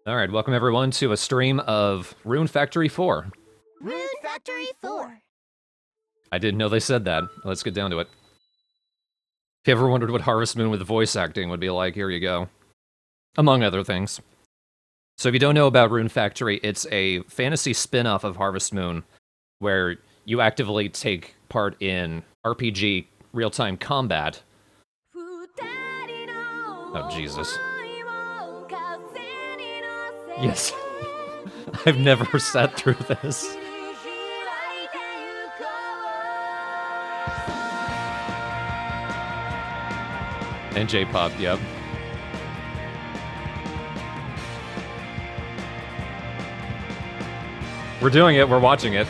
Alright, welcome everyone to a stream of Rune Factory 4. Rune Factory 4. I didn't know they said that. Let's get down to it. If you ever wondered what Harvest Moon with voice acting would be like, here you go. Among other things. So if you don't know about Rune Factory, it's a fantasy spin-off of Harvest Moon, where you actively take part in RPG real-time combat. Oh, Jesus. Yes. I've never sat through this. And J-pop, yep. We're doing it, we're watching it.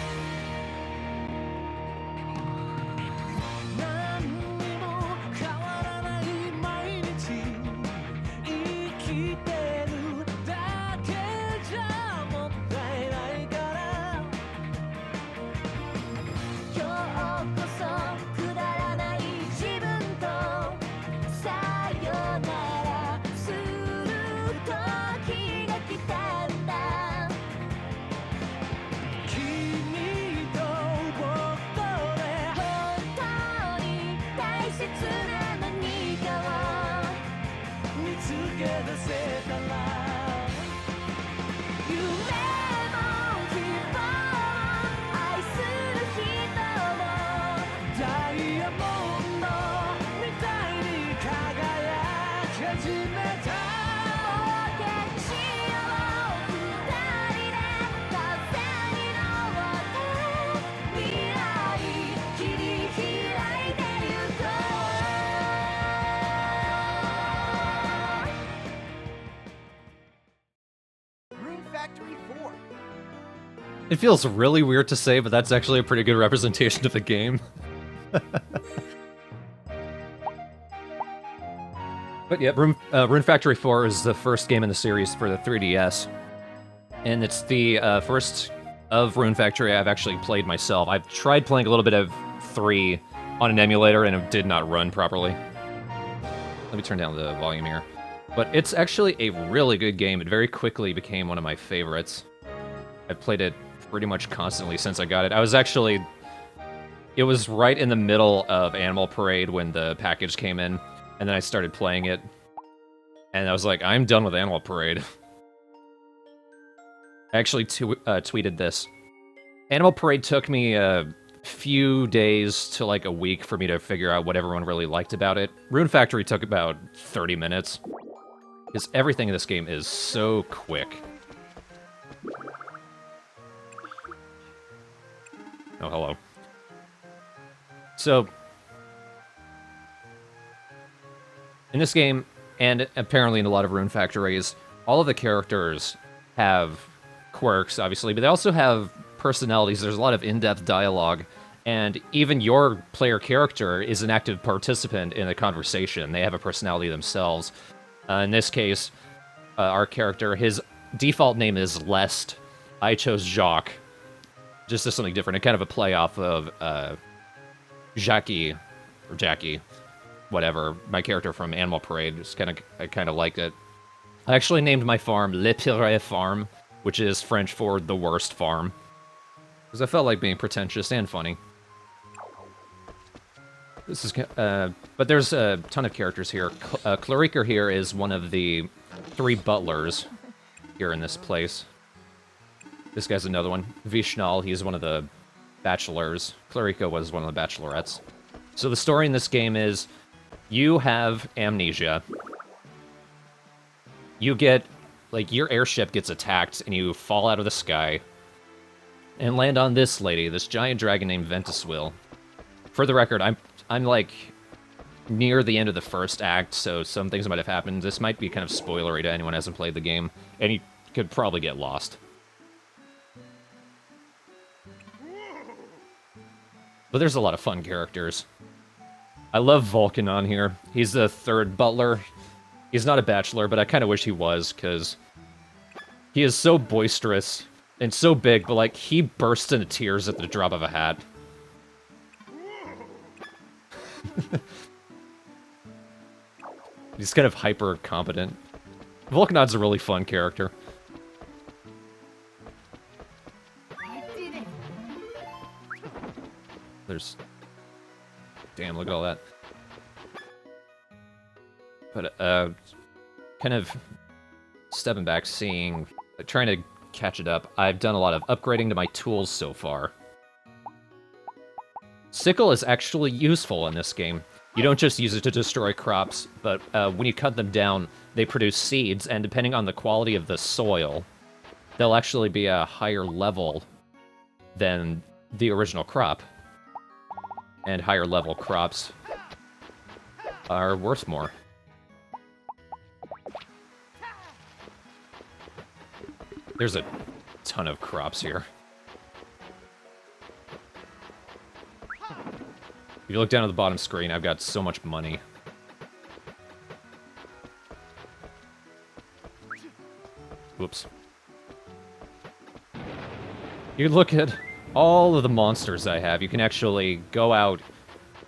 It feels really weird to say, but that's actually a pretty good representation of the game. But yeah, Rune Factory 4 is the first game in the series for the 3DS. And it's the first of Rune Factory I've actually played myself. I've tried playing a little bit of 3 on an emulator, and it did not run properly. Let me turn down the volume here. But it's actually a really good game. It very quickly became one of my favorites. I've played it pretty much constantly since I got it. It was right in the middle of Animal Parade when the package came in, and then I started playing it, and I was like, I'm done with Animal Parade. I actually tweeted this. Animal Parade took me a few days to like a week for me to figure out what everyone really liked about it. Rune Factory took about 30 minutes, because everything in this game is so quick. Oh, hello. So, in this game, and apparently in a lot of Rune Factories, all of the characters have quirks, obviously, but they also have personalities. There's a lot of in-depth dialogue, and even your player character is an active participant in the conversation. They have a personality themselves. In this case, our character, his default name is Lest. I chose Jacques. Just as something different, and kind of a play off of Jackie, whatever, my character from Animal Parade. I kind of liked it. I actually named my farm Le Pire Farm, which is French for the worst farm, because I felt like being pretentious and funny. This is, but there's a ton of characters here. Clarica here is one of the 3 butlers here in this place. This guy's another one. Vishnal, he's one of the bachelors. Clarica was one of the bachelorettes. So the story in this game is, you have amnesia. You get, like, your airship gets attacked, and you fall out of the sky, and land on this lady, this giant dragon named Ventuswil. For the record, I'm like, near the end of the first act, so some things might have happened. This might be kind of spoilery to anyone who hasn't played the game, and you could probably get lost. But there's a lot of fun characters. I love Vulcan on here. He's the 3rd butler. He's not a bachelor, but I kind of wish he was, because he is so boisterous and so big, but like, he bursts into tears at the drop of a hat. He's kind of hyper-competent. Volkanod's a really fun character. there's... Damn, look at all that. But, kind of stepping back, trying to catch it up. I've done a lot of upgrading to my tools so far. Sickle is actually useful in this game. You don't just use it to destroy crops, but when you cut them down, they produce seeds, and depending on the quality of the soil, they'll actually be a higher level than the original crop. And higher level crops are worth more. There's a ton of crops here. If you look down at the bottom screen, I've got so much money. Whoops. You look at all of the monsters I have. You can actually go out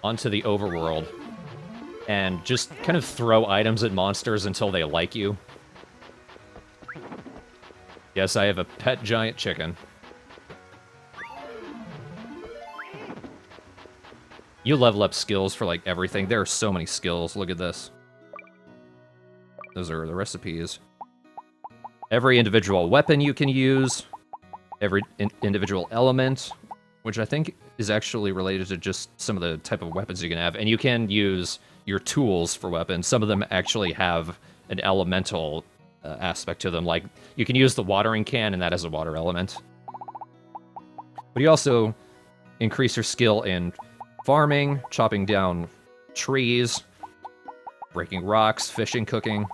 onto the overworld and just kind of throw items at monsters until they like you. Yes, I have a pet giant chicken. You level up skills for, like, everything. There are so many skills. Look at this. Those are the recipes. Every individual weapon you can use. Every individual element, which I think is actually related to just some of the type of weapons you can have. And you can use your tools for weapons. Some of them actually have an elemental aspect to them. Like, you can use the watering can, and that has a water element. But you also increase your skill in farming, chopping down trees, breaking rocks, fishing, cooking,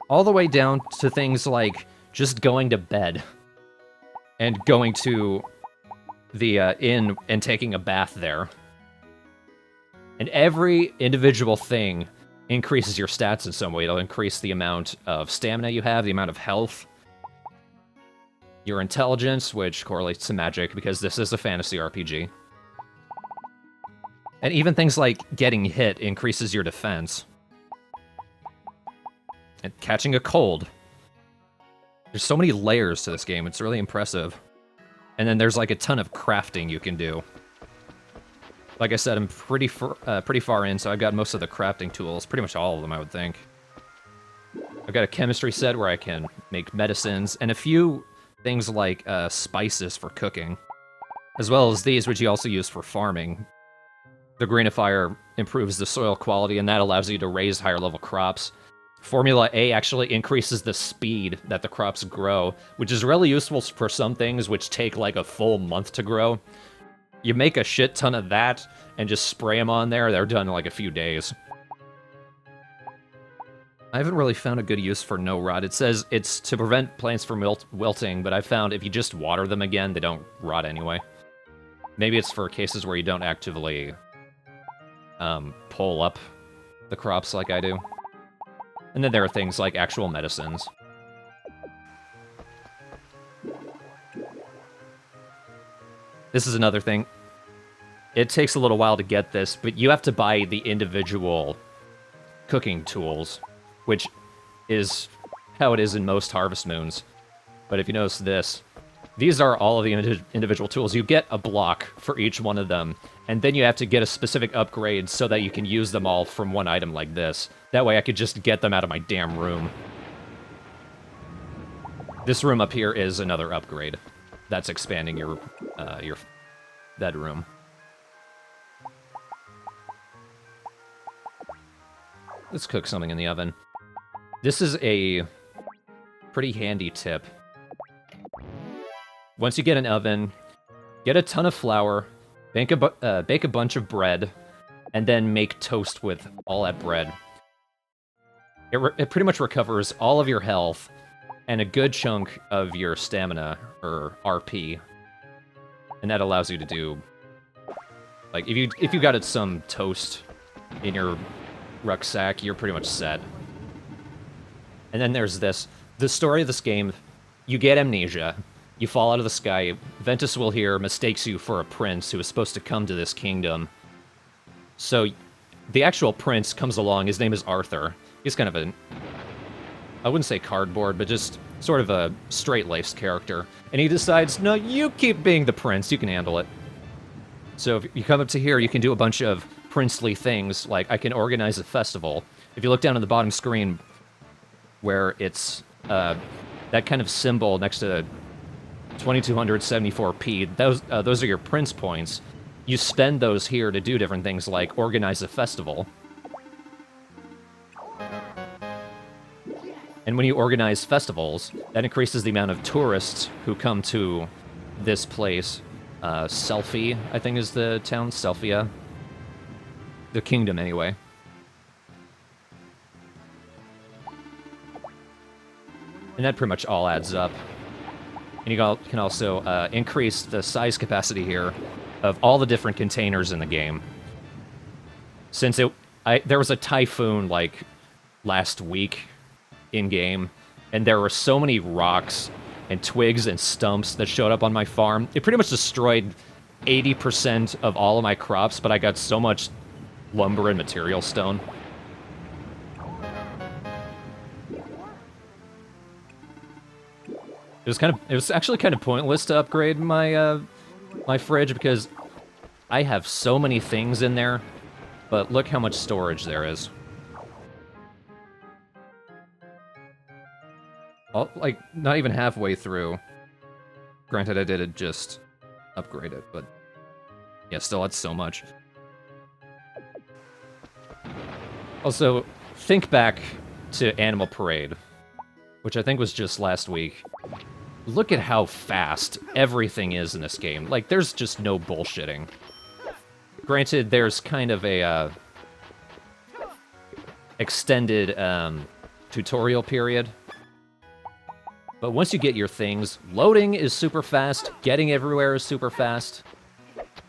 all the way down to things like just going to bed and going to the inn and taking a bath there. And every individual thing increases your stats in some way. It'll increase the amount of stamina you have, the amount of health, your intelligence, which correlates to magic because this is a fantasy RPG. And even things like getting hit increases your defense. And catching a cold. There's so many layers to this game, it's really impressive. And then there's like a ton of crafting you can do. Like I said, I'm pretty far in, so I've got most of the crafting tools. Pretty much all of them, I would think. I've got a chemistry set where I can make medicines, and a few things like spices for cooking. As well as these, which you also use for farming. The greenifier improves the soil quality, and that allows you to raise higher level crops. Formula A actually increases the speed that the crops grow, which is really useful for some things which take like a full month to grow. You make a shit ton of that and just spray them on there, they're done in like a few days. I haven't really found a good use for no rot. It says it's to prevent plants from wilting, but I found if you just water them again, they don't rot anyway. Maybe it's for cases where you don't actively pull up the crops like I do. And then there are things like actual medicines. This is another thing. It takes a little while to get this, but you have to buy the individual cooking tools, which is how it is in most Harvest Moons. But if you notice this, these are all of the individual tools. You get a block for each one of them, and then you have to get a specific upgrade so that you can use them all from one item like this. That way I could just get them out of my damn room. This room up here is another upgrade. That's expanding your bedroom. Let's cook something in the oven. This is a pretty handy tip. Once you get an oven, get a ton of flour, bake a bunch of bread, and then make toast with all that bread. It pretty much recovers all of your health and a good chunk of your stamina, or RP. And that allows you to do... Like, if you got some toast in your rucksack, you're pretty much set. And then there's this. The story of this game, you get amnesia. You fall out of the sky. Ventus will here mistakes you for a prince who is supposed to come to this kingdom. So, the actual prince comes along. His name is Arthur. He's kind of a... I wouldn't say cardboard, but just sort of a straight-laced character. And he decides, no, you keep being the prince. You can handle it. So if you come up to here, you can do a bunch of princely things, like I can organize a festival. If you look down at the bottom screen where it's that kind of symbol next to 2274p, those are your prince points. You spend those here to do different things like organize a festival. And when you organize festivals, that increases the amount of tourists who come to this place. Selfie, I think is the town, Selfia. The kingdom, anyway. And that pretty much all adds up. And you can also increase the size capacity here of all the different containers in the game. Since there was a typhoon, like, last week in-game, and there were so many rocks and twigs and stumps that showed up on my farm. It pretty much destroyed 80% of all of my crops, but I got so much lumber and material stone. It was actually kind of pointless to upgrade my my fridge because I have so many things in there, but look how much storage there is. Like, not even halfway through. Granted, I did just upgrade it, but yeah, still, that's so much. Also, think back to Animal Parade, which I think was just last week. Look at how fast everything is in this game. Like, there's just no bullshitting. Granted, there's kind of a extended tutorial period. But once you get your things, loading is super fast, getting everywhere is super fast.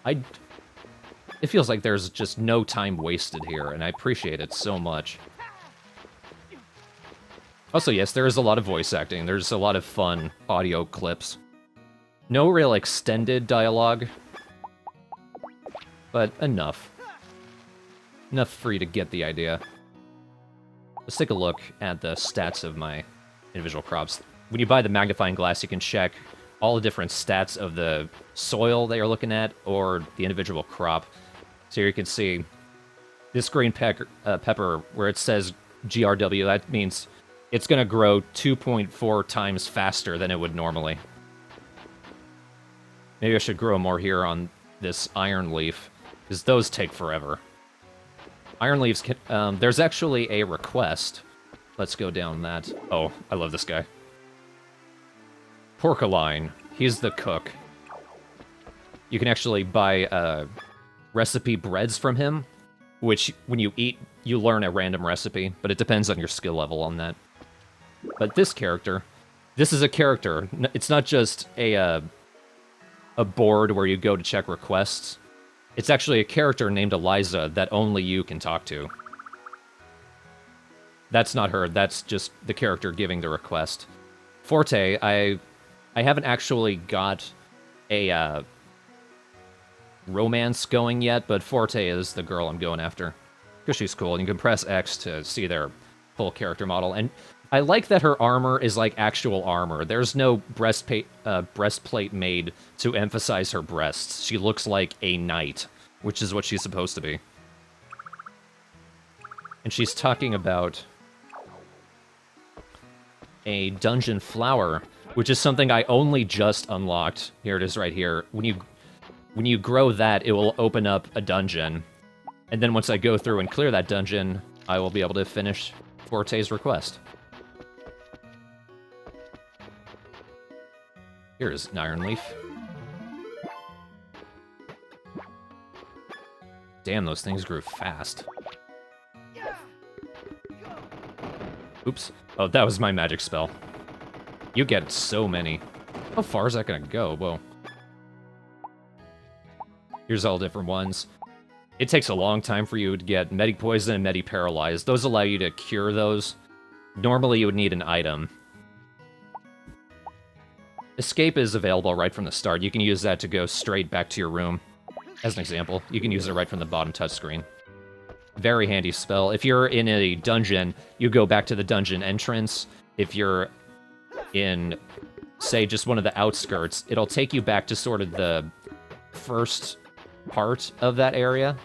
It feels like there's just no time wasted here, and I appreciate it so much. Also, yes, there is a lot of voice acting. There's a lot of fun audio clips. No real extended dialogue, but enough. Enough for you to get the idea. Let's take a look at the stats of my individual crops. When you buy the magnifying glass, you can check all the different stats of the soil that you're looking at, or the individual crop. So here you can see this green pepper, where it says GRW, that means it's going to grow 2.4 times faster than it would normally. Maybe I should grow more here on this iron leaf, because those take forever. Iron leaves can... there's actually a request. Let's go down that. Oh, I love this guy. Porcaline. He's the cook. You can actually buy recipe breads from him, which when you eat, you learn a random recipe, but it depends on your skill level on that. But this character, this is a character. It's not just a board where you go to check requests. It's actually a character named Eliza that only you can talk to. That's not her, that's just the character giving the request. Forte, I haven't actually got a romance going yet, but Forte is the girl I'm going after. Because she's cool, and you can press X to see their full character model. And I like that her armor is like actual armor. There's no breastplate made to emphasize her breasts. She looks like a knight, which is what she's supposed to be. And she's talking about a dungeon flower, which is something I only just unlocked. Here it is right here. When you grow that, it will open up a dungeon. And then once I go through and clear that dungeon, I will be able to finish Forte's request. Here's an iron leaf. Damn, those things grew fast. Oops. Oh, that was my magic spell. You get so many. How far is that gonna go? Whoa. Here's all different ones. It takes a long time for you to get Medi Poison and Medi Paralyzed. Those allow you to cure those. Normally you would need an item. Escape is available right from the start. You can use that to go straight back to your room. As an example, you can use it right from the bottom touchscreen. Very handy spell. If you're in a dungeon, you go back to the dungeon entrance. If you're in, say, just one of the outskirts, it'll take you back to sort of the first part of that area,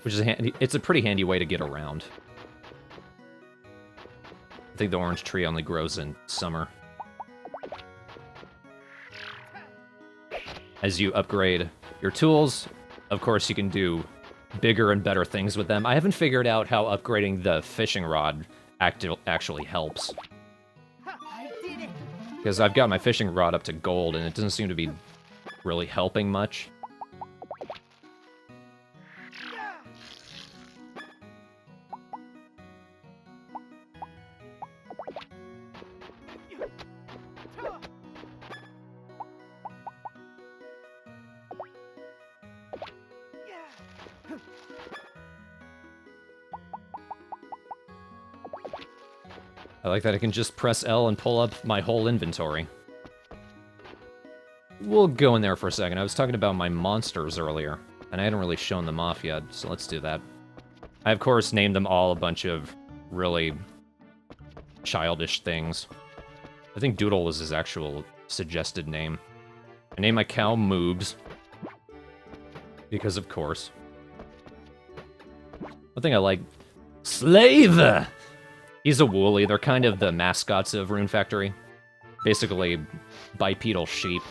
which is handy. It's a pretty handy way to get around. I think the orange tree only grows in summer. As you upgrade your tools, of course, you can do bigger and better things with them. I haven't figured out how upgrading the fishing rod actually helps. Because I've got my fishing rod up to gold, and it doesn't seem to be really helping much. I like that I can just press L and pull up my whole inventory. We'll go in there for a second. I was talking about my monsters earlier, and I hadn't really shown them off yet, so let's do that. I, of course, named them all a bunch of really childish things. I think Doodle was his actual suggested name. I named my cow Moobs, because of course. One thing I like... Slave! He's a woolly. They're kind of the mascots of Rune Factory. Basically, bipedal sheep.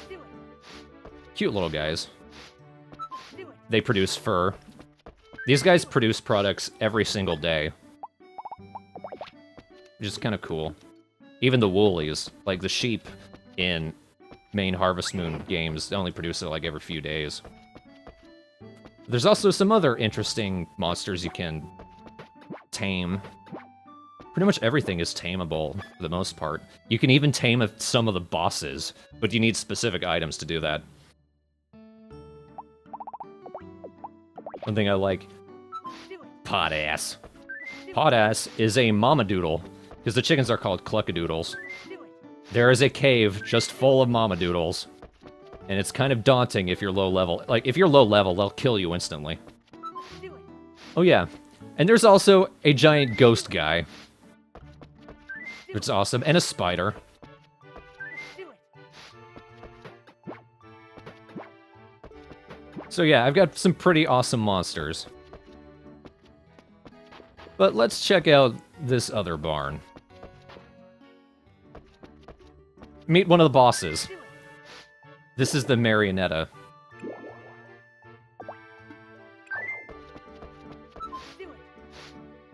Cute little guys. They produce fur. These guys produce products every single day. Which is kind of cool. Even the woolies, like the sheep in main Harvest Moon games, they only produce it like every few days. There's also some other interesting monsters you can tame. Pretty much everything is tameable, for the most part. You can even tame some of the bosses, but you need specific items to do that. One thing I like... Potass. Potass is a mamadoodle, because the chickens are called cluckadoodles. There is a cave just full of mamadoodles, and it's kind of daunting if you're low level. Like, if you're low level, they'll kill you instantly. Oh yeah, and there's also a giant ghost guy. It's awesome, and a spider. So yeah, I've got some pretty awesome monsters. But let's check out this other barn. Meet one of the bosses. This is the Marionetta.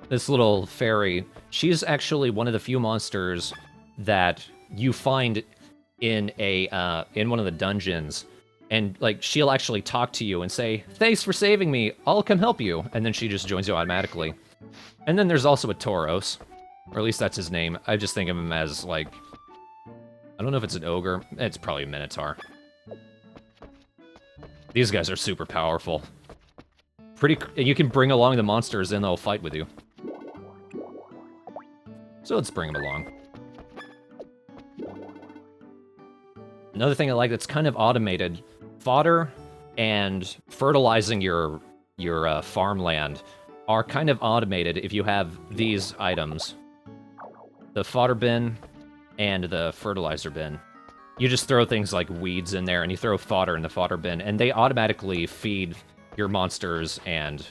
This little fairy, she's actually one of the few monsters that you find in one of the dungeons, and like she'll actually talk to you and say, "Thanks for saving me, I'll come help you," and then she just joins you automatically. And then there's also a Tauros, or at least that's his name. I just think of him as like, I don't know if it's an ogre, it's probably a minotaur. These guys are super powerful. You can bring along the monsters and they'll fight with you. So let's bring them along. Another thing I like that's kind of automated, fodder and fertilizing your farmland are kind of automated if you have these items. The fodder bin and the fertilizer bin. You just throw things like weeds in there and you throw fodder in the fodder bin and they automatically feed your monsters and,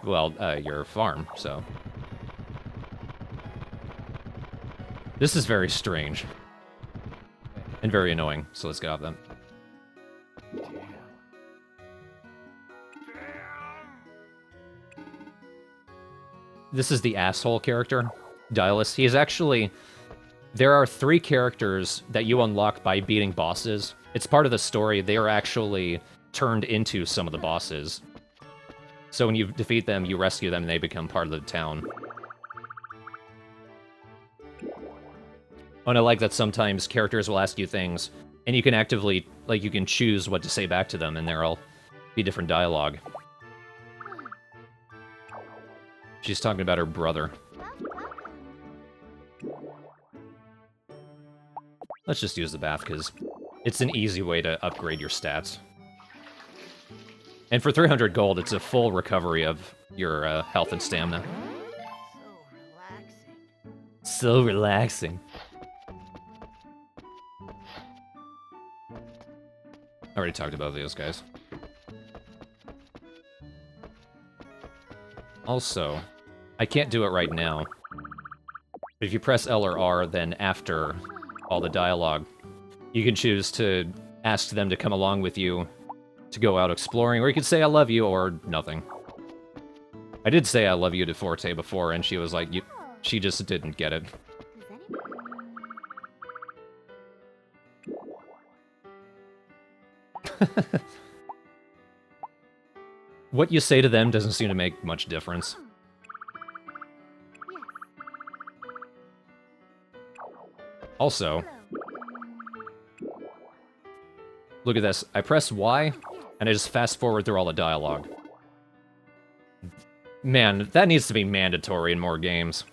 well, your farm, so... This is very strange. And very annoying, so let's get off them. This is the asshole character, Dialis. He is actually... There are 3 characters that you unlock by beating bosses. It's part of the story. They are actually turned into some of the bosses. So when you defeat them, you rescue them, and they become part of the town. And I like that sometimes characters will ask you things, and you can actively, like, you can choose what to say back to them, and there'll be different dialogue. She's talking about her brother. Let's just use the bath, because it's an easy way to upgrade your stats. And for 300 gold, it's a full recovery of your health and stamina. So relaxing. I already talked about those guys. Also, I can't do it right now. But if you press L or R, then after all the dialogue, you can choose to ask them to come along with you to go out exploring, or you could say I love you, or nothing. I did say I love you to Forte before, and she was like, she just didn't get it. What you say to them doesn't seem to make much difference. Also, look at this. I press Y, and I just fast forward through all the dialogue. Man, that needs to be mandatory in more games.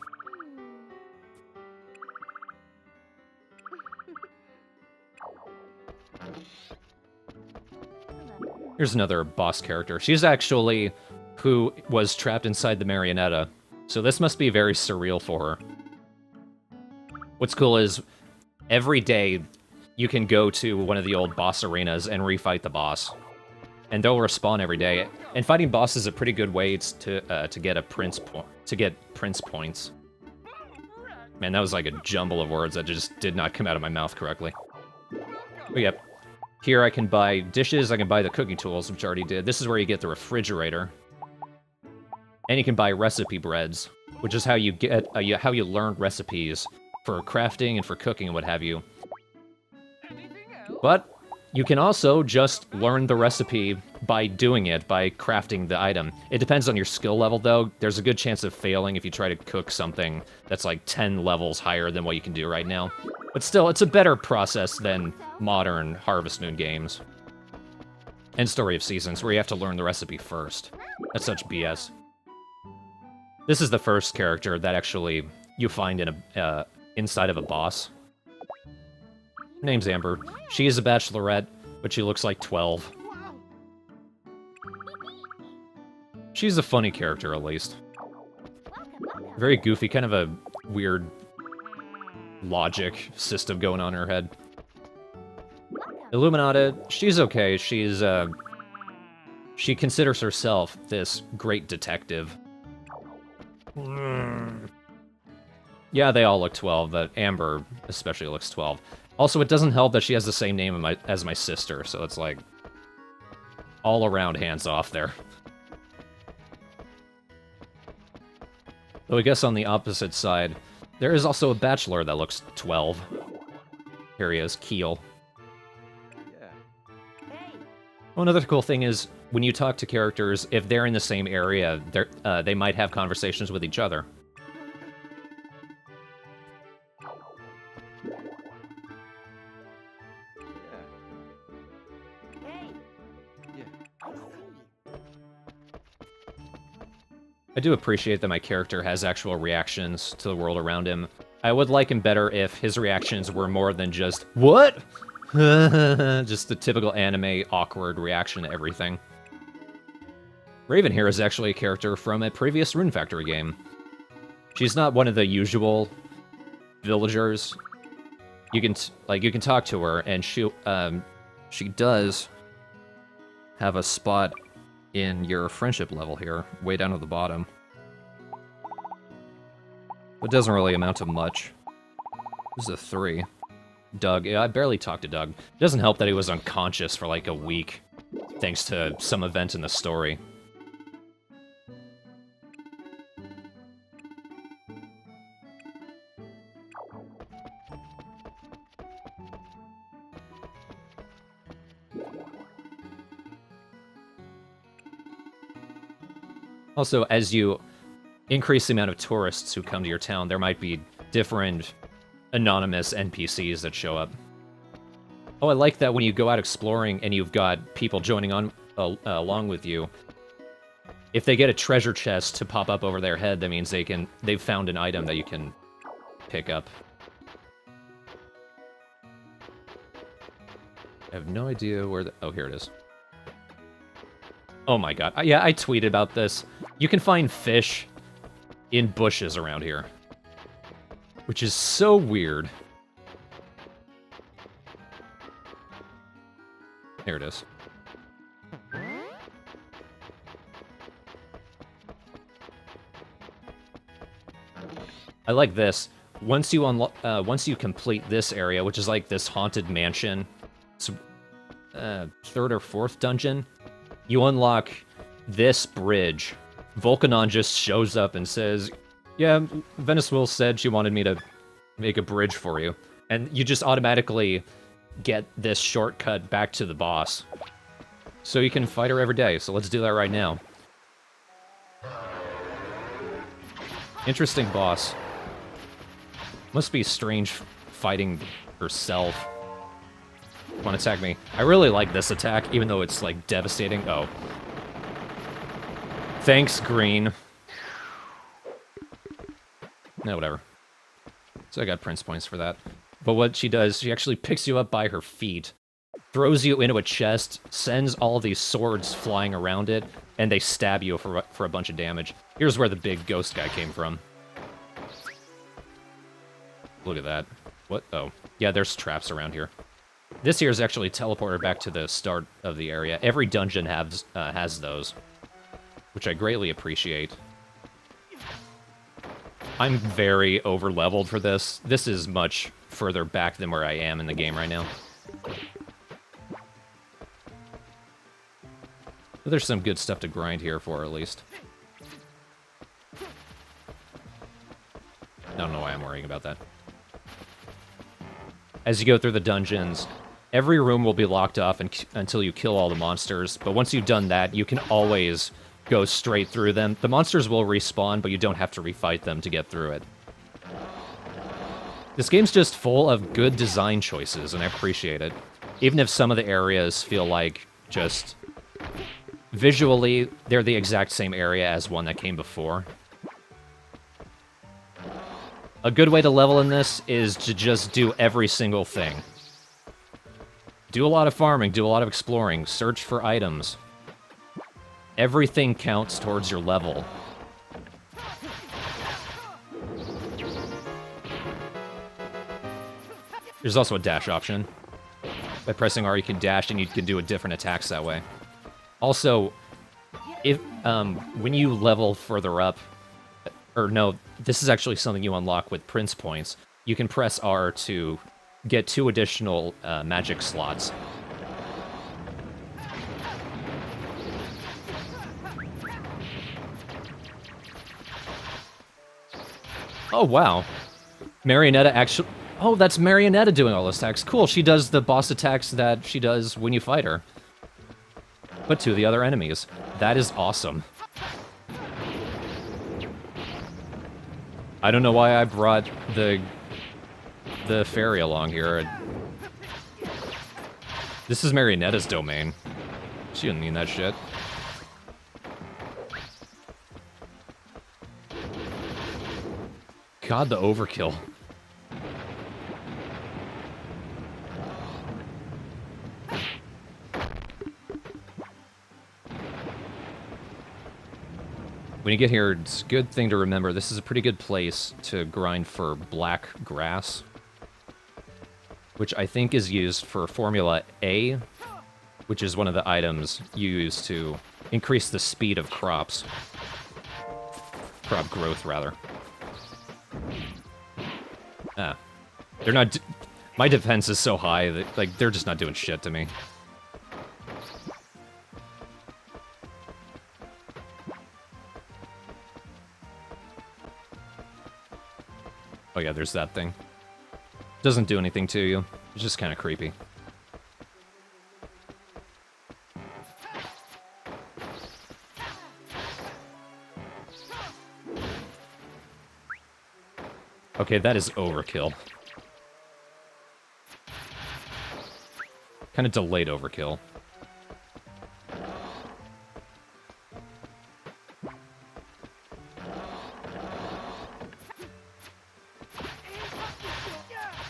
Here's another boss character. She's actually who was trapped inside the marionetta, so this must be very surreal for her. What's cool is, every day, you can go to one of the old boss arenas and refight the boss. And they'll respawn every day. And fighting boss is a pretty good way to get prince points. Man, that was like a jumble of words that just did not come out of my mouth correctly. But yep. Here I can buy dishes, I can buy the cooking tools, which I already did. This is where you get the refrigerator. And you can buy recipe breads, which is how you get how you learn recipes for crafting and for cooking and what have you. But you can also just learn the recipe by doing it, by crafting the item. It depends on your skill level, though. There's a good chance of failing if you try to cook something that's like 10 levels higher than what you can do right now. But still, it's a better process than modern Harvest Moon games. And Story of Seasons, where you have to learn the recipe first. That's such BS. This is the first character that actually you find in a inside of a boss. Her name's Amber. She is a bachelorette, but she looks like 12. She's a funny character, at least. Very goofy, kind of a weird logic system going on in her head. Illuminata, she's okay. She considers herself this great detective. Yeah, they all look 12, but Amber especially looks 12. Also, it doesn't help that she has the same name as my sister, so it's like all around hands off there. Though I guess on the opposite side, there is also a bachelor that looks 12. Here he is, Keel. Oh, another cool thing is, when you talk to characters, if they're in the same area, they might have conversations with each other. I do appreciate that my character has actual reactions to the world around him. I would like him better if his reactions were more than just, "What?" Just the typical anime awkward reaction to everything. Raven here is actually a character from a previous Rune Factory game. She's not one of the usual villagers. You can talk to her, and she does have a spot in your friendship level here, way down at the bottom. It doesn't really amount to much. This is a 3. Doug, yeah, I barely talked to Doug. It doesn't help that he was unconscious for like a week, thanks to some event in the story. Also, as you increase the amount of tourists who come to your town, there might be different anonymous NPCs that show up. Oh, I like that when you go out exploring and you've got people joining on along with you, if they get a treasure chest to pop up over their head, that means they've found an item that you can pick up. I have no idea where oh, here it is. Oh my god. Yeah, I tweeted about this. You can find fish in bushes around here, which is so weird. There it is. I like this. Once you complete this area, which is like this haunted mansion, it's, third or fourth dungeon, you unlock this bridge. Volcanon just shows up and says, yeah, Venice Will said she wanted me to make a bridge for you. And you just automatically get this shortcut back to the boss. So you can fight her every day, so let's do that right now. Interesting boss. Must be strange fighting herself. Come on, attack me. I really like this attack, even though it's, like, devastating. Oh. Thanks, Green. No, whatever. So I got Prince points for that. But what she does, she actually picks you up by her feet, throws you into a chest, sends all these swords flying around it, and they stab you for a bunch of damage. Here's where the big ghost guy came from. Look at that. What? Oh. Yeah, there's traps around here. This here is actually teleported back to the start of the area. Every dungeon has those, which I greatly appreciate. I'm very over-leveled for this. This is much further back than where I am in the game right now. But there's some good stuff to grind here for, at least. I don't know why I'm worrying about that. As you go through the dungeons, every room will be locked off until you kill all the monsters, but once you've done that, you can always go straight through them. The monsters will respawn, but you don't have to refight them to get through it. This game's just full of good design choices, and I appreciate it. Even if some of the areas feel like just... visually, they're the exact same area as one that came before. A good way to level in this is to just do every single thing. Do a lot of farming, do a lot of exploring, search for items. Everything counts towards your level. There's also a dash option. By pressing R, you can dash, and you can do different attacks that way. Also, if when you level further up, or no, this is actually something you unlock with Prince points. You can press R to get 2 additional magic slots. Oh, wow. Marionetta actually... Oh, that's Marionetta doing all those attacks. Cool, she does the boss attacks that she does when you fight her. But to the other enemies. That is awesome. I don't know why I brought the fairy along here. This is Marionetta's domain. She didn't mean that shit. God, the overkill. When you get here, it's a good thing to remember, this is a pretty good place to grind for black grass, which I think is used for Formula A, which is one of the items you use to increase the speed of crops. Crop growth, rather. Ah. They're not... My defense is so high that, like, they're just not doing shit to me. Oh yeah, there's that thing. Doesn't do anything to you. It's just kind of creepy. Okay, that is overkill. Kind of delayed overkill.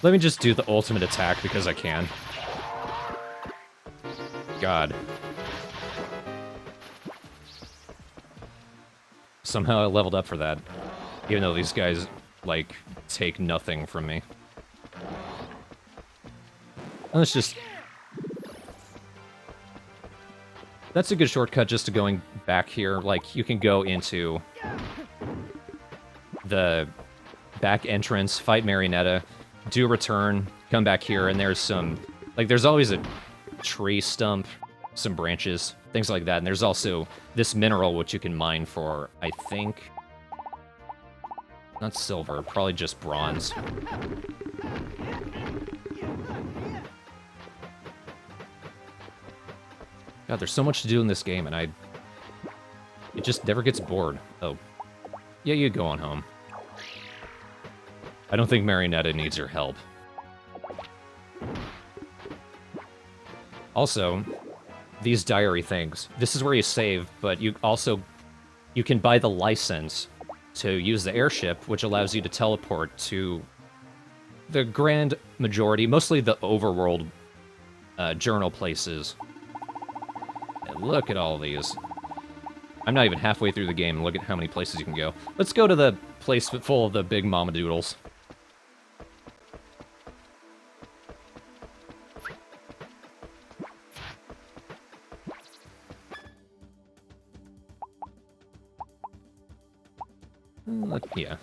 Let me just do the ultimate attack because I can. God. Somehow I leveled up for that. Even though these guys, like, take nothing from me. And let's just... That's a good shortcut just to going back here. Like, you can go into the back entrance, fight Marionetta, do return, come back here, and there's some... Like, there's always a tree stump, some branches, things like that. And there's also this mineral which you can mine for, I think... Not silver, probably just bronze. God, there's so much to do in this game, and it just never gets bored. Oh. Yeah, you go on home. I don't think Marionetta needs your help. Also, these diary things. This is where you save, but you can buy the license to use the airship, which allows you to teleport to the grand majority, mostly the overworld journal places. And look at all these. I'm not even halfway through the game, and look at how many places you can go. Let's go to the place full of the big mama doodles. Yeah.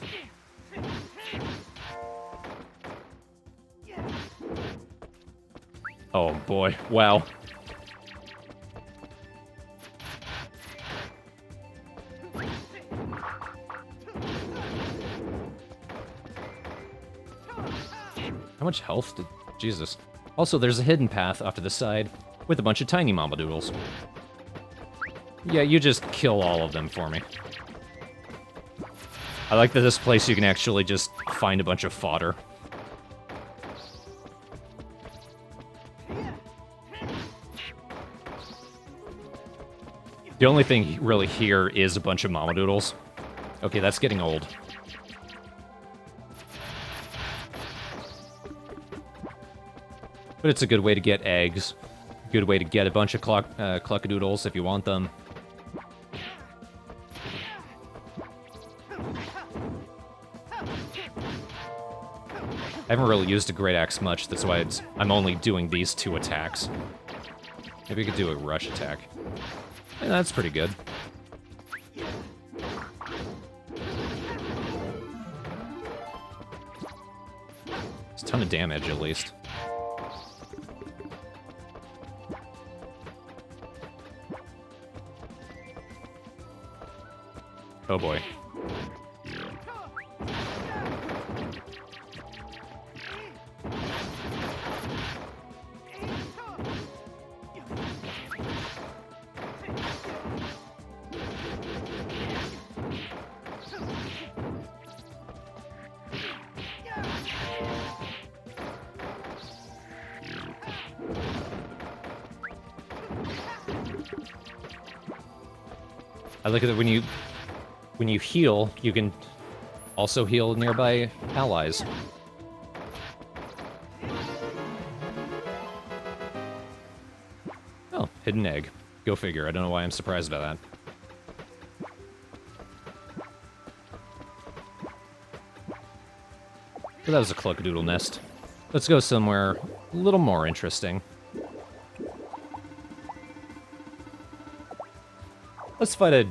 Oh boy, wow. How much health did... Jesus. Also, there's a hidden path off to the side with a bunch of tiny mama doodles. Yeah, you just kill all of them for me. I like that this place you can actually just find a bunch of fodder. The only thing really here is a bunch of mama doodles. Okay, that's getting old. But it's a good way to get eggs. Good way to get a bunch of cluckadoodles if you want them. I haven't really used a Great Axe much, that's why I'm only doing these 2 attacks. Maybe we could do a rush attack. Yeah, that's pretty good. It's a ton of damage, at least. Oh boy. I like that when you heal, you can also heal nearby allies. Oh, hidden egg. Go figure. I don't know why I'm surprised by that. But that was a cluckadoodle nest. Let's go somewhere a little more interesting. Let's fight a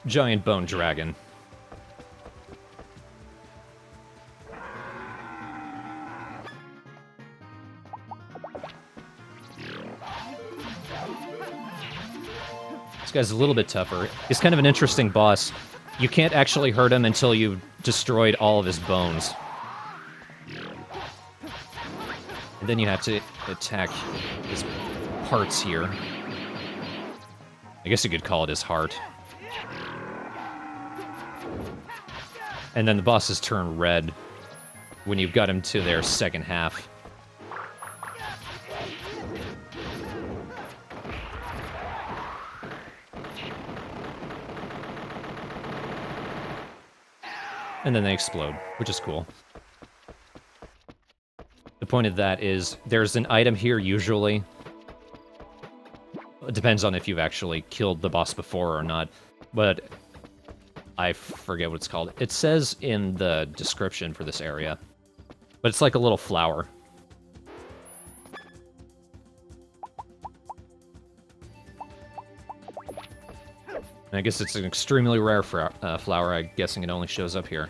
giant bone dragon. This guy's a little bit tougher. He's kind of an interesting boss. You can't actually hurt him until you've destroyed all of his bones. And then you have to attack his parts here. I guess you could call it his heart. And then the bosses turn red when you've got him to their second half. And then they explode, which is cool. The point of that is, there's an item here usually. It depends on if you've actually killed the boss before or not, but I forget what it's called. It says in the description for this area, but it's like a little flower. And I guess it's an extremely rare flower. I'm guessing it only shows up here.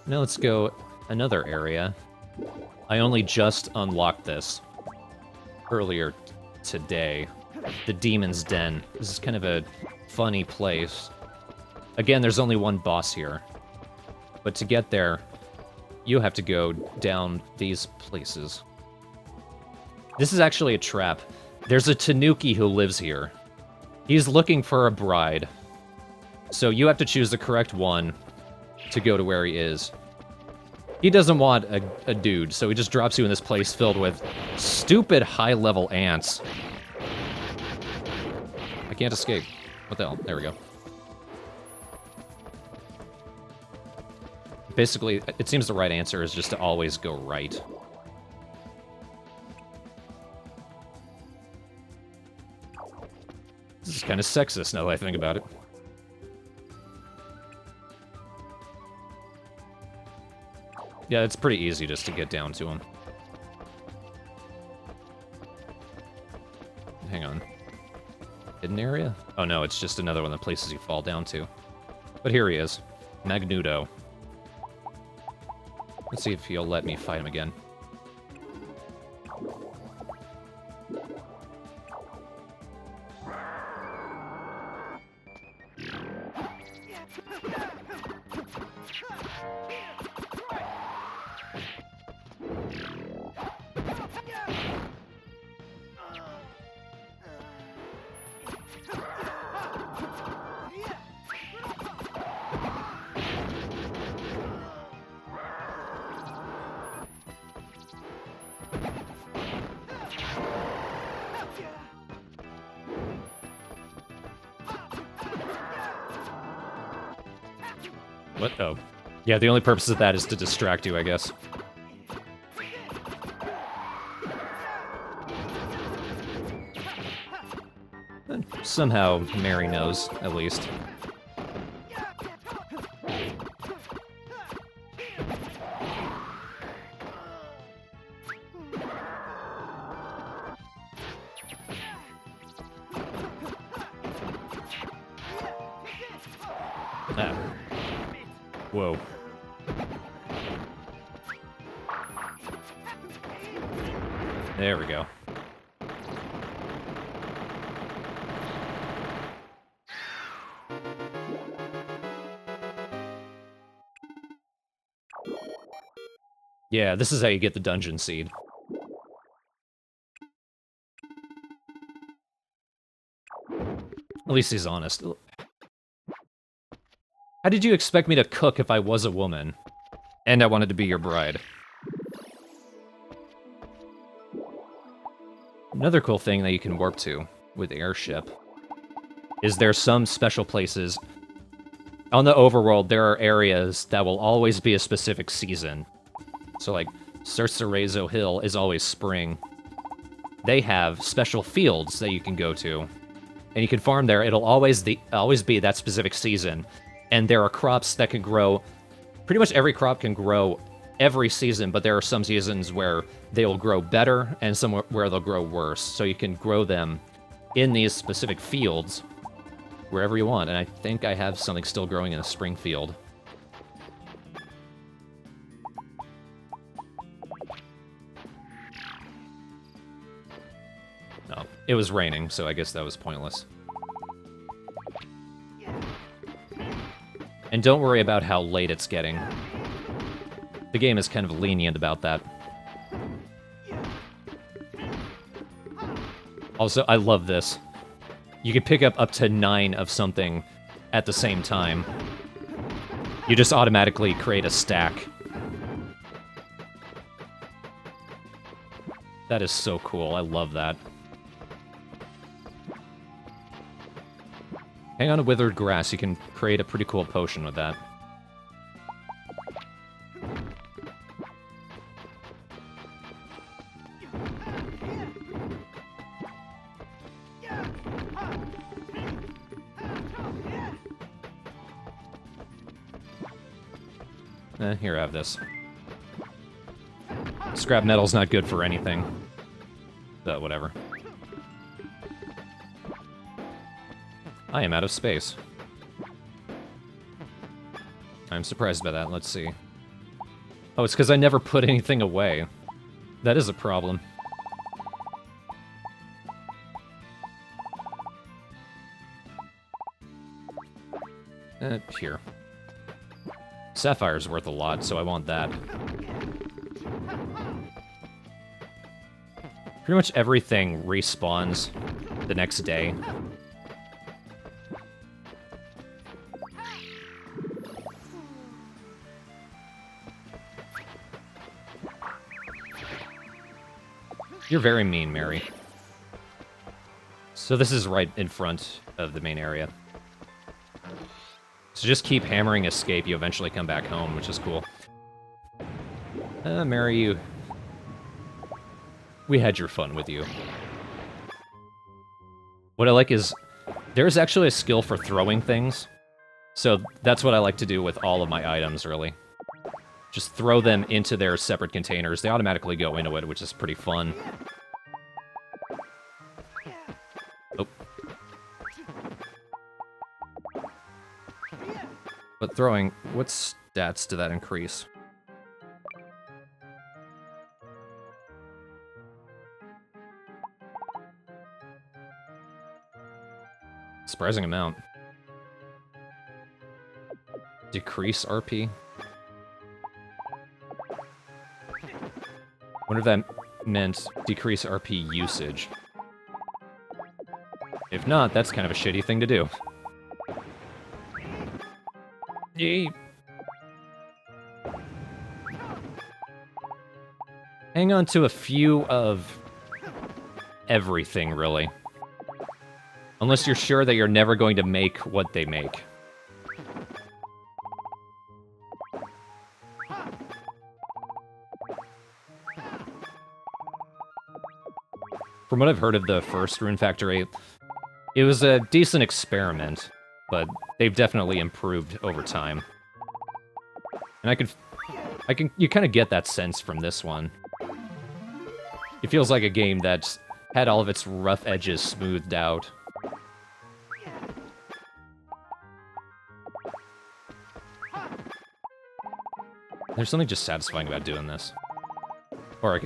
Now let's go another area. I only just unlocked this earlier today. The Demon's Den. This is kind of a funny place. Again, there's only one boss here. But to get there, you have to go down these places. This is actually a trap. There's a Tanuki who lives here. He's looking for a bride. So you have to choose the correct one to go to where he is. He doesn't want a dude, so he just drops you in this place filled with stupid high-level ants. I can't escape. What the hell? There we go. Basically, it seems the right answer is just to always go right. This is kind of sexist now that I think about it. Yeah, it's pretty easy just to get down to him. Hang on. Hidden area? Oh no, it's just another one of the places you fall down to. But here he is. Magneto. Let's see if he'll let me fight him again. What? Oh. Yeah, the only purpose of that is to distract you, I guess. And somehow, Mary knows, at least. Ah. Whoa. There we go. Yeah, this is how you get the dungeon seed. At least he's honest. How did you expect me to cook if I was a woman? And I wanted to be your bride. Another cool thing that you can warp to with Airship is there's some special places. On the overworld, there are areas that will always be a specific season. So like, Cercerezo Hill is always spring. They have special fields that you can go to. And you can farm there. It'll always be that specific season. And there are crops that can grow. Pretty much every crop can grow every season, but there are some seasons where they will grow better and some where they'll grow worse. So you can grow them in these specific fields wherever you want. And I think I have something still growing in a spring field. No, it was raining, so I guess that was pointless. And don't worry about how late it's getting. The game is kind of lenient about that. Also, I love this. You can pick up to 9 of something at the same time. You just automatically create a stack. That is so cool. I love that. Hang on to withered grass. You can create a pretty cool potion with that. Here, I have this. Scrap metal's not good for anything. But whatever. I am out of space. I'm surprised by that. Let's see. Oh, it's because I never put anything away. That is a problem. Here. Sapphire's worth a lot, so I want that. Pretty much everything respawns the next day. You're very mean, Mary. So this is right in front of the main area. So just keep hammering escape, you eventually come back home, which is cool. Mary, you... We had your fun with you. What I like is, there's actually a skill for throwing things. So that's what I like to do with all of my items, really. Just throw them into their separate containers. They automatically go into it, which is pretty fun. Oh. But throwing, what stats do that increase? Surprising amount. Decrease RP? Wonder if that meant decrease RP usage. If not, that's kind of a shitty thing to do. Yay. Hang on to a few of everything, really. Unless you're sure that you're never going to make what they make. From what I've heard of the first Rune Factory, it was a decent experiment, but they've definitely improved over time. And you kind of get that sense from this one. It feels like a game that's had all of its rough edges smoothed out. There's something just satisfying about doing this. Or I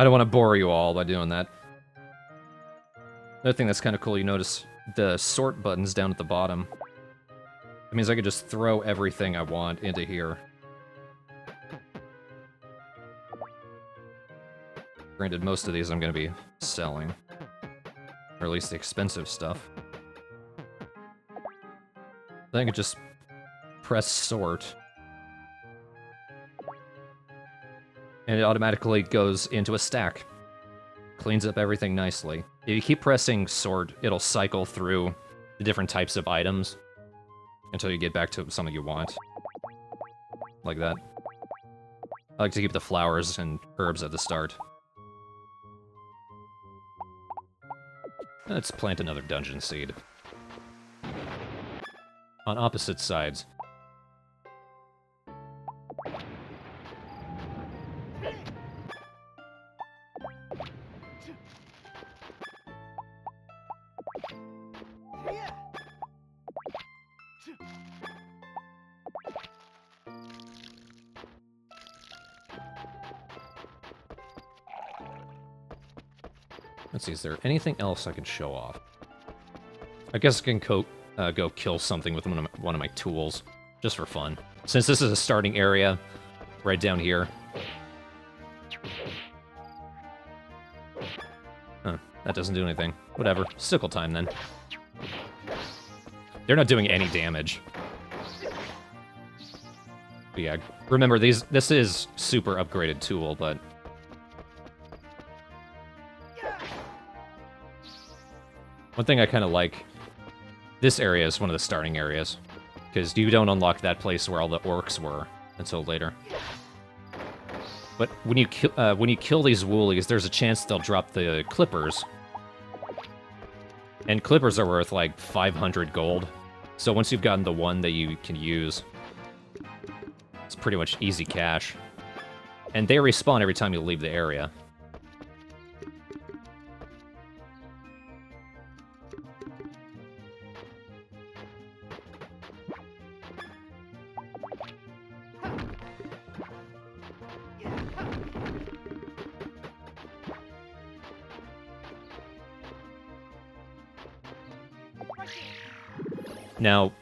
don't want to bore you all by doing that. Another thing that's kind of cool, you notice the sort buttons down at the bottom. That means I could just throw everything I want into here. Granted, most of these I'm going to be selling. Or at least the expensive stuff. Then I could just press sort. And it automatically goes into a stack. Cleans up everything nicely. If you keep pressing sort, it'll cycle through the different types of items until you get back to something you want. Like that. I like to keep the flowers and herbs at the start. Let's plant another dungeon seed. On opposite sides. Let's see, is there anything else I can show off? I guess I can go kill something with one of my tools, just for fun. Since this is a starting area, right down here. Huh, that doesn't do anything. Whatever, sickle time then. They're not doing any damage. But yeah, remember, this is super upgraded tool, but... One thing I kind of like, this area is one of the starting areas, because you don't unlock that place where all the orcs were until later. But when you kill these woolies, there's a chance they'll drop the clippers, and clippers are worth like 500 gold. So once you've gotten the one that you can use, it's pretty much easy cash, and they respawn every time you leave the area. Now,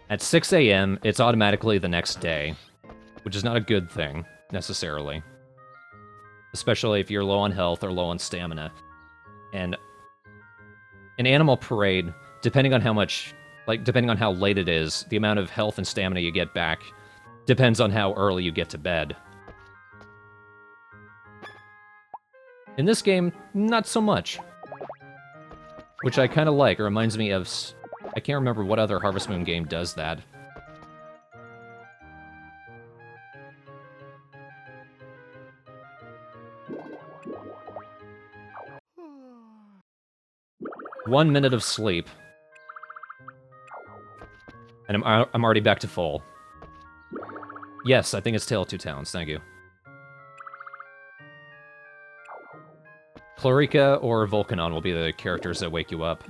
at 6 a.m., it's automatically the next day, which is not a good thing, necessarily. Especially if you're low on health or low on stamina. And an animal parade, depending on how late it is, the amount of health and stamina you get back depends on how early you get to bed. In this game, not so much. Which I kind of like. It reminds me of... I can't remember what other Harvest Moon game does that. One minute of sleep. And I'm already back to full. Yes, I think it's Tale of Two Towns, thank you. Chlorica or Volcanon will be the characters that wake you up.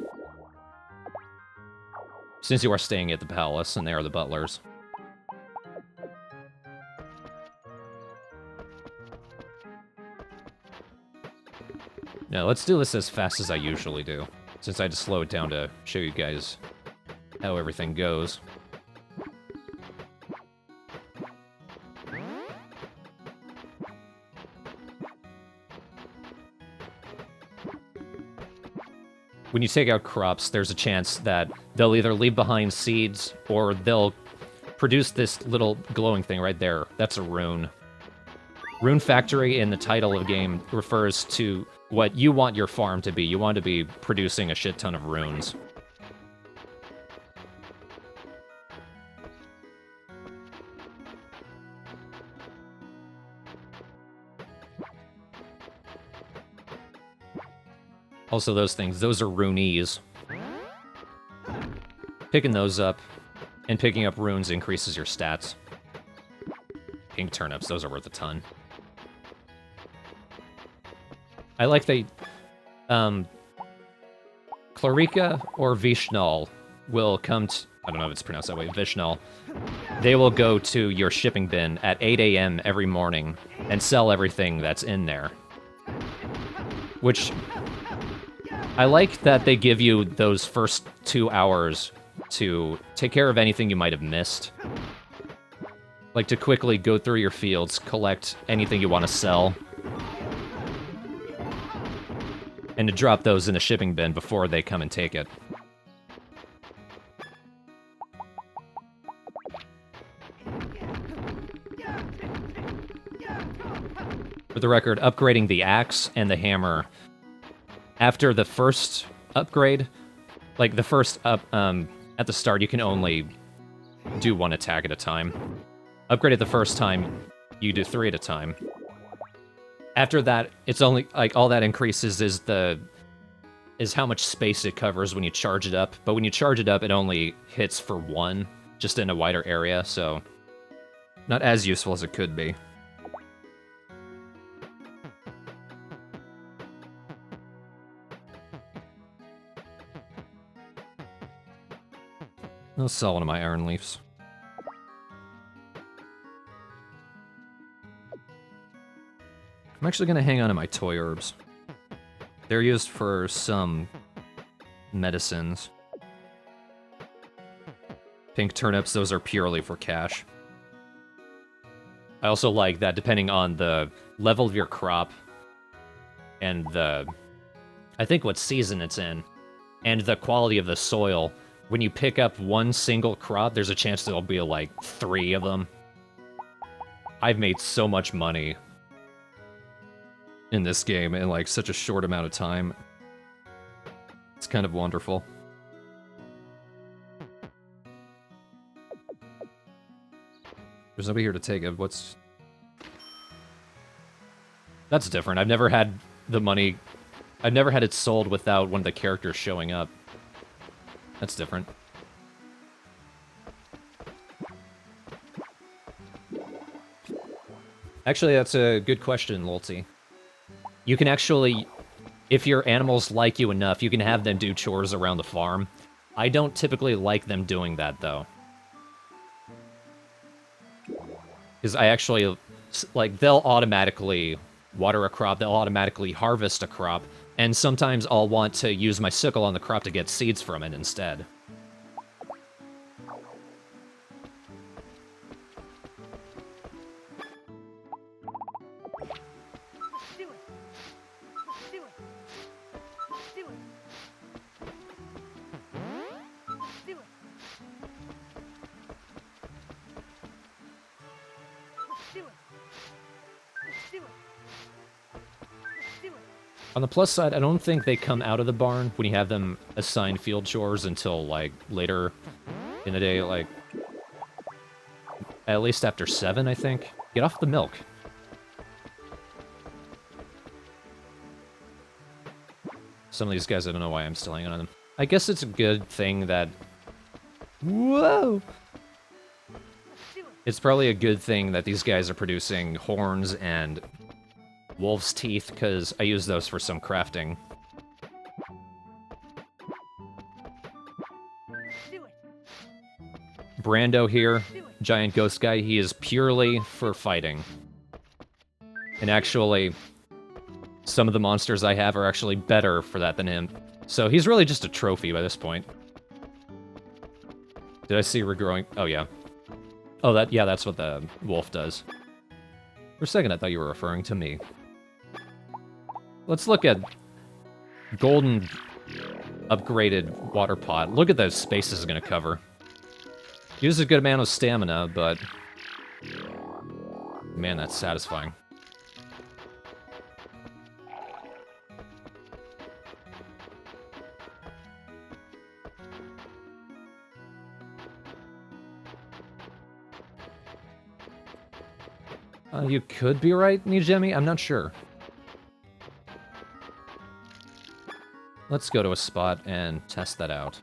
Since you are staying at the palace, and they are the butlers. Now, let's do this as fast as I usually do, since I had to slow it down to show you guys how everything goes. When you take out crops, there's a chance that they'll either leave behind seeds, or they'll produce this little glowing thing right there. That's a rune. Rune Factory in the title of the game refers to what you want your farm to be. You want to be producing a shit ton of runes. Also, those things, those are runees. Picking those up and picking up runes increases your stats. Pink turnips, those are worth a ton. I like they... Chlorica or Vishnal will come to... I don't know if it's pronounced that way, Vishnal. They will go to your shipping bin at 8 a.m. every morning and sell everything that's in there. Which... I like that they give you those first 2 hours to take care of anything you might have missed. Like to quickly go through your fields, collect anything you want to sell. And to drop those in the shipping bin before they come and take it. For the record, upgrading the axe and the hammer... After the first upgrade, like the first at the start, you can only do 1 attack at a time. Upgrade it the first time, you do 3 at a time. After that, it's only, like, all that increases is how much space it covers when you charge it up. But when you charge it up, it only hits for 1, just in a wider area, so not as useful as it could be. I'll sell one of my iron leaves. I'm actually going to hang on to my toy herbs. They're used for some medicines. Pink turnips, those are purely for cash. I also like that depending on the level of your crop and I think what season it's in, and the quality of the soil, when you pick up one single crop, there's a chance there'll be like 3 of them. I've made so much money in this game in like such a short amount of time. It's kind of wonderful. There's nobody here to take it. What's... That's different. I've never had the money... I've never had it sold without one of the characters showing up. That's different. Actually, that's a good question, Lolty. You can actually, if your animals like you enough, you can have them do chores around the farm. I don't typically like them doing that, though. Because I actually, like, they'll automatically water a crop, they'll automatically harvest a crop, and sometimes I'll want to use my sickle on the crop to get seeds from it instead. On the plus side, I don't think they come out of the barn when you have them assigned field chores until, like, later in the day, like, at least after 7, I think. Get off the milk. Some of these guys, I don't know why I'm still hanging on them. I guess it's a good thing that... Whoa! It's probably a good thing that these guys are producing horns and wolf's teeth, because I use those for some crafting. Brando here, giant ghost guy, he is purely for fighting. And actually, some of the monsters I have are actually better for that than him. So he's really just a trophy by this point. Did I see regrowing? Oh, yeah. Oh, that's what the wolf does. For a second, I thought you were referring to me. Let's look at golden upgraded water pot. Look at those spaces it's going to cover. Uses a good amount of stamina, but... man, that's satisfying. You could be right, Nijemi. I'm not sure. Let's go to a spot and test that out.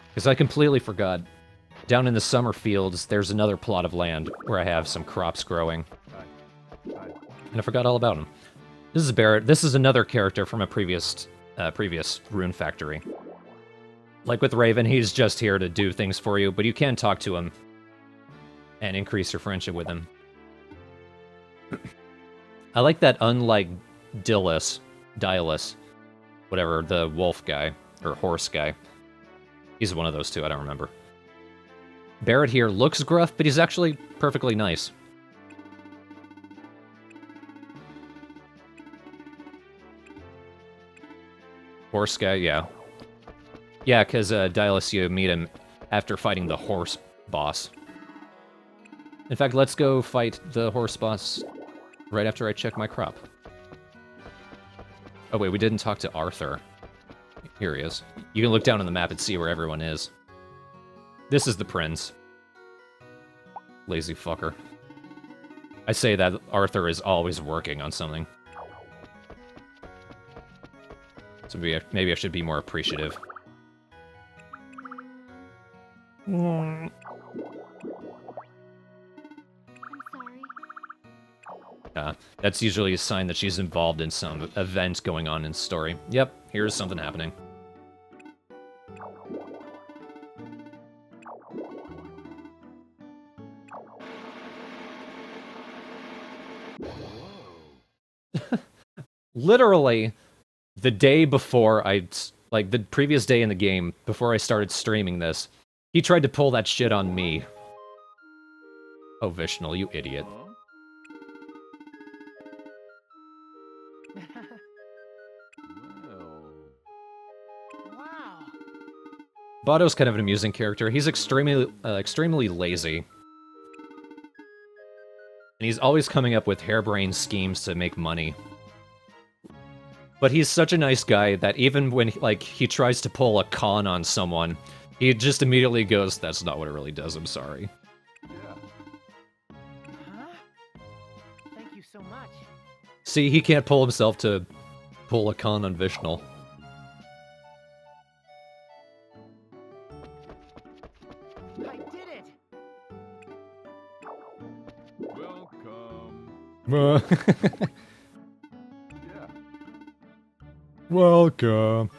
Because I completely forgot. Down in the summer fields, there's another plot of land where I have some crops growing. And I forgot all about him. This is Barrett. This is another character from a previous Rune Factory. Like with Raven, he's just here to do things for you, but you can talk to him and increase your friendship with him. I like that, unlike Dylus, whatever, the wolf guy, or horse guy. He's one of those two, I don't remember. Barrett here looks gruff, but he's actually perfectly nice. Horse guy, yeah. Yeah, because Dylus, you meet him after fighting the horse boss. In fact, let's go fight the horse boss right after I check my crop. Oh wait, we didn't talk to Arthur. Here he is. You can look down on the map and see where everyone is. This is the prince. Lazy fucker. I say that Arthur is always working on something. So maybe I should be more appreciative. I'm sorry. That's usually a sign that she's involved in some event going on in the story. Yep, here's something happening. Literally, the day before like, the previous day in the game, before I started streaming this, he tried to pull that shit on me. Oh, Vishnal, you idiot. Wow. Bado's kind of an amusing character. He's extremely lazy. And he's always coming up with harebrained schemes to make money. But he's such a nice guy that even when, like, he tries to pull a con on someone, he just immediately goes, "That's not what it really does, I'm sorry." Huh? Thank you so much. See, he can't pull himself to pull a con on Vishnal. I did it. Welcome. Welcome.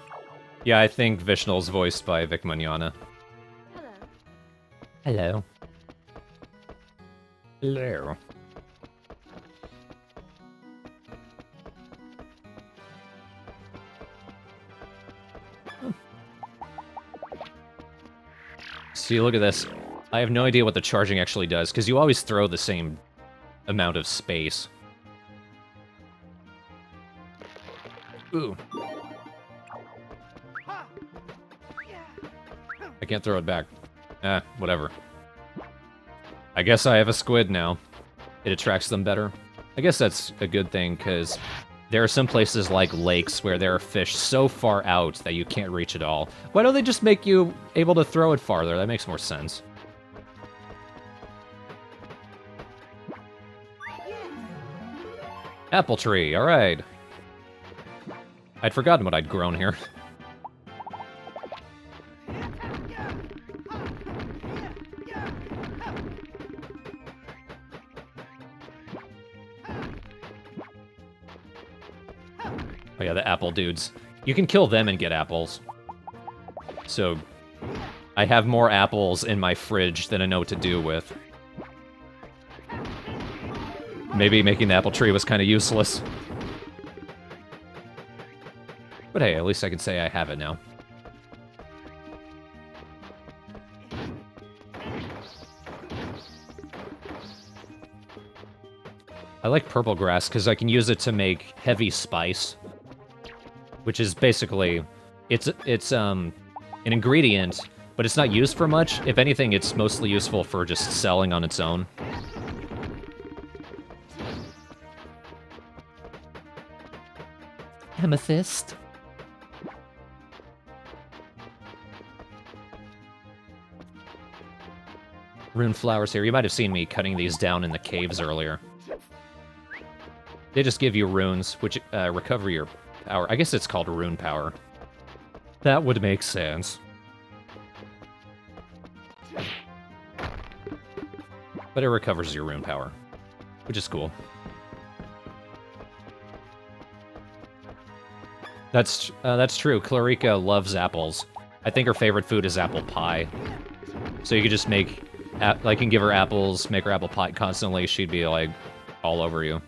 Yeah, I think Vishnal's voiced by Vic Mignogna. Hello. Hello. Hello. See, look at this. I have no idea what the charging actually does, because you always throw the same amount of space. Ooh. I can't throw it back. Whatever. I guess I have a squid now. It attracts them better. I guess that's a good thing, because there are some places like lakes where there are fish so far out that you can't reach it all. Why don't they just make you able to throw it farther? That makes more sense. Apple tree, alright. I'd forgotten what I'd grown here. Oh yeah, the apple dudes. You can kill them and get apples. So, I have more apples in my fridge than I know what to do with. Maybe making the apple tree was kind of useless. But hey, at least I can say I have it now. I like purple grass because I can use it to make heavy spice. Which is basically, it's an ingredient, but it's not used for much. If anything, it's mostly useful for just selling on its own. Amethyst. Rune flowers here. You might have seen me cutting these down in the caves earlier. They just give you runes, which recover your power. I guess it's called rune power. That would make sense. But it recovers your rune power, which is cool. That's true. Clarica loves apples. I think her favorite food is apple pie. So you could just make, like, and give her apples, make her apple pie constantly. She'd be like all over you.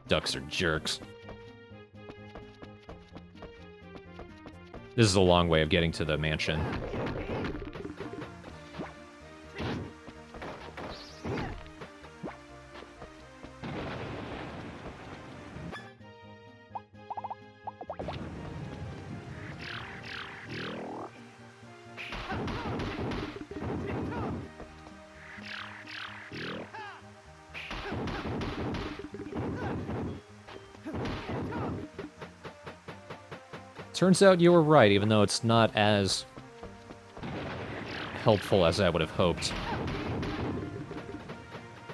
Ducks are jerks. This is a long way of getting to the mansion. Turns out you were right, even though it's not as helpful as I would have hoped.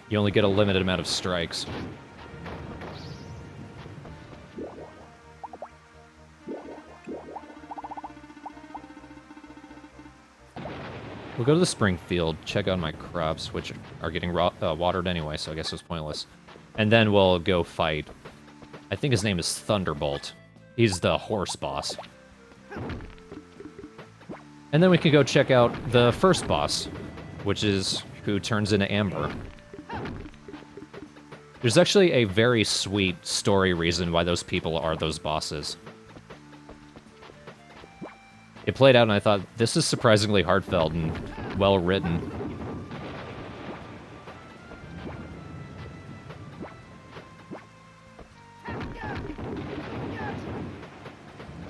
You only get a limited amount of strikes. We'll go to the spring field, check out my crops, which are getting watered anyway, so I guess it's pointless. And then we'll go fight. I think his name is Thunderbolt. He's the horse boss. And then we can go check out the first boss, which is who turns into Amber. There's actually a very sweet story reason why those people are those bosses. It played out and I thought, this is surprisingly heartfelt and well written.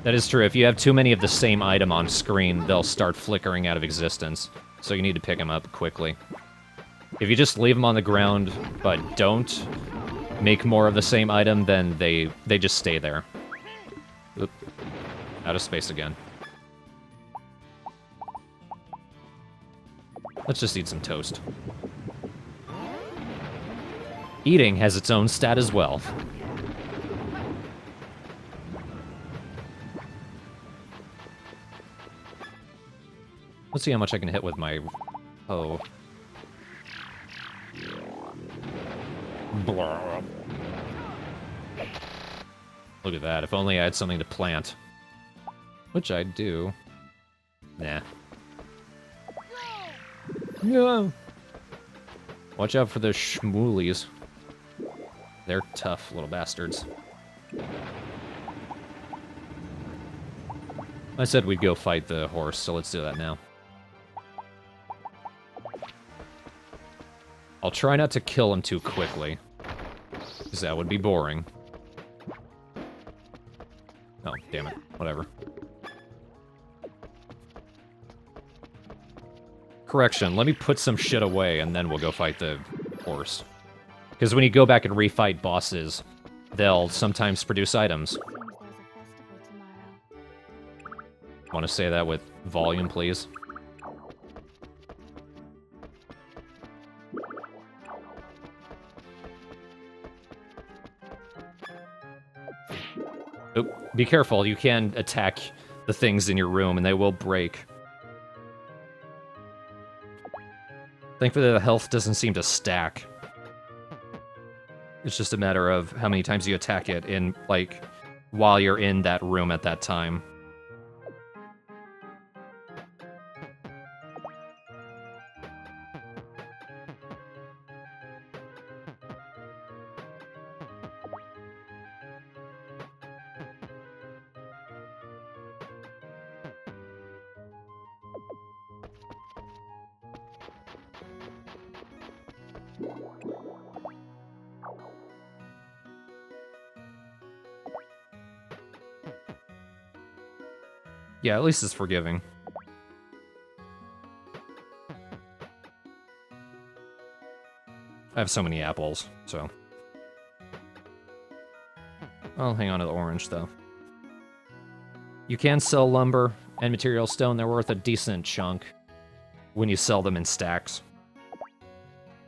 That is true. If you have too many of the same item on screen, they'll start flickering out of existence. So you need to pick them up quickly. If you just leave them on the ground, but don't make more of the same item, then they just stay there. Oop. Out of space again. Let's just eat some toast. Eating has its own stat as well. Let's see how much I can hit with my... Oh. Blah. Look at that. If only I had something to plant. Which I do. Nah. No. Watch out for the shmoolies. They're tough little bastards. I said we'd go fight the horse, so let's do that now. I'll try not to kill him too quickly, because that would be boring. Oh, damn it. Whatever. Correction, let me put some shit away and then we'll go fight the horse. Because when you go back and refight bosses, they'll sometimes produce items. Seems there's a festival tomorrow. Want to say that with volume, please? Oop, be careful, you can attack the things in your room and they will break. Thankfully, the health doesn't seem to stack. It's just a matter of how many times you attack it in, like, while you're in that room at that time. Yeah, at least it's forgiving. I have so many apples, so... I'll hang on to the orange, though. You can sell lumber and material stone. They're worth a decent chunk when you sell them in stacks.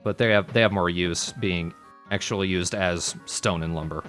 But they have more use, being actually used as stone and lumber.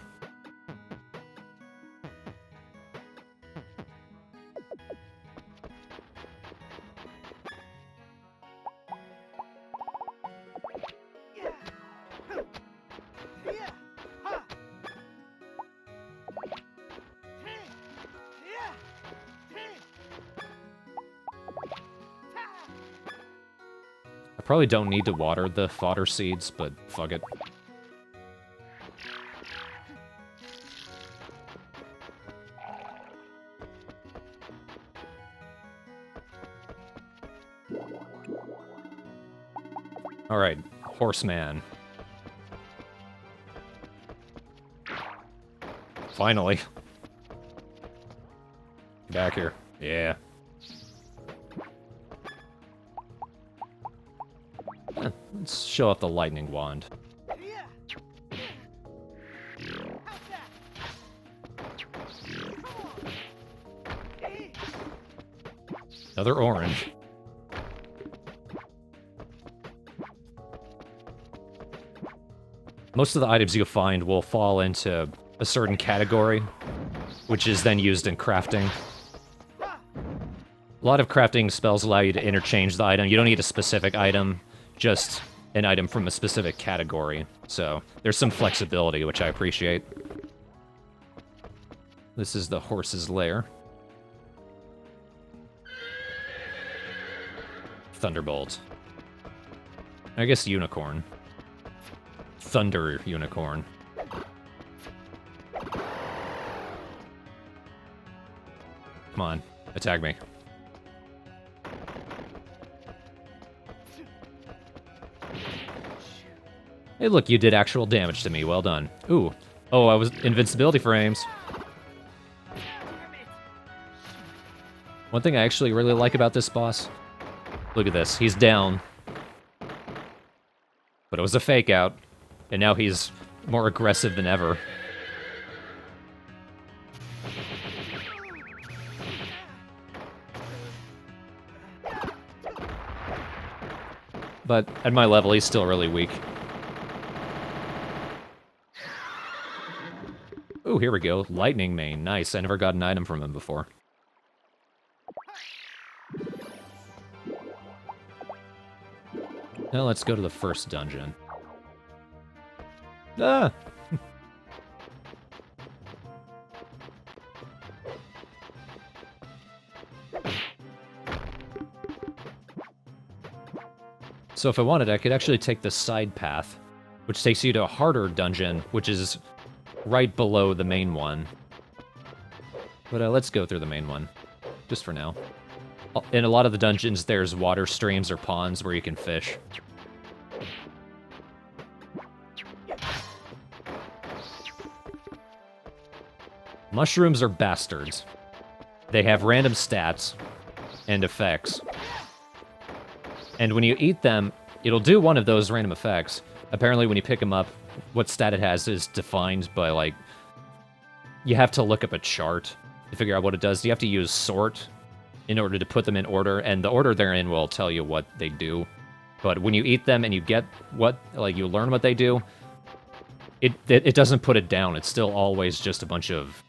Probably don't need to water the fodder seeds, but fuck it. Alright, horseman. Finally. Get back here. Yeah. Let's show off the lightning wand. Another orange. Most of the items you find will fall into a certain category, which is then used in crafting. A lot of crafting spells allow you to interchange the item. You don't need a specific item, just an item from a specific category. So there's some flexibility, which I appreciate. This is the horse's lair. Thunderbolt. I guess unicorn. Thunder unicorn. Come on, attack me. Hey, look, you did actual damage to me. Well done. Ooh. Oh, I was invincibility frames. One thing I actually really like about this boss... Look at this. He's down. But it was a fake out. And now he's more aggressive than ever. But at my level, he's still really weak. Ooh, here we go. Lightning Mane. Nice. I never got an item from him before. Now let's go to the first dungeon. Ah! So if I wanted, I could actually take the side path, which takes you to a harder dungeon, which is right below the main one. But let's go through the main one, just for now. In a lot of the dungeons, there's water streams or ponds where you can fish. Mushrooms are bastards. They have random stats and effects. And when you eat them, it'll do one of those random effects. Apparently, when you pick them up, what stat it has is defined by, like... You have to look up a chart to figure out what it does. You have to use sort in order to put them in order, and the order they're in will tell you what they do. But when you eat them and you get what... Like, you learn what they do, it doesn't put it down. It's still always just a bunch of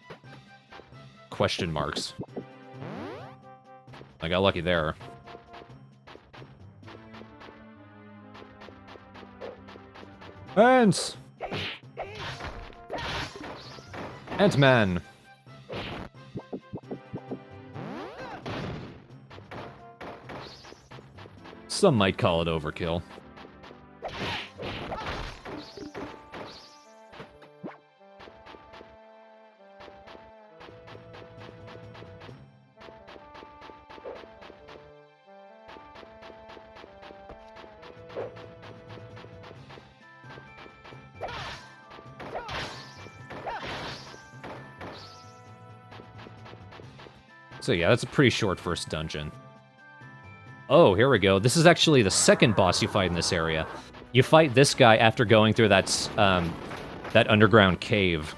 question marks. I got lucky there. Ants! Ant-Man! Some might call it overkill. So yeah, that's a pretty short first dungeon. Oh, here we go. This is actually the second boss you fight in this area. You fight this guy after going through that underground cave.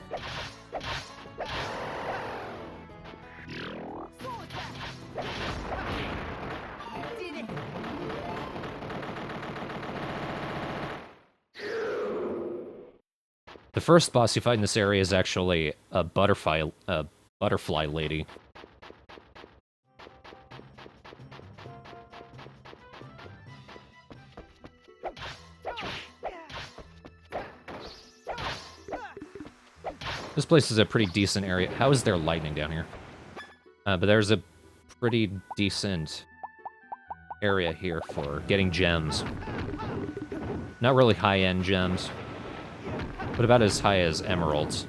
The first boss you fight in this area is actually a butterfly lady. This place is a pretty decent area. How is there lightning down here? But there's a pretty decent area here for getting gems. Not really high-end gems, but about as high as emeralds.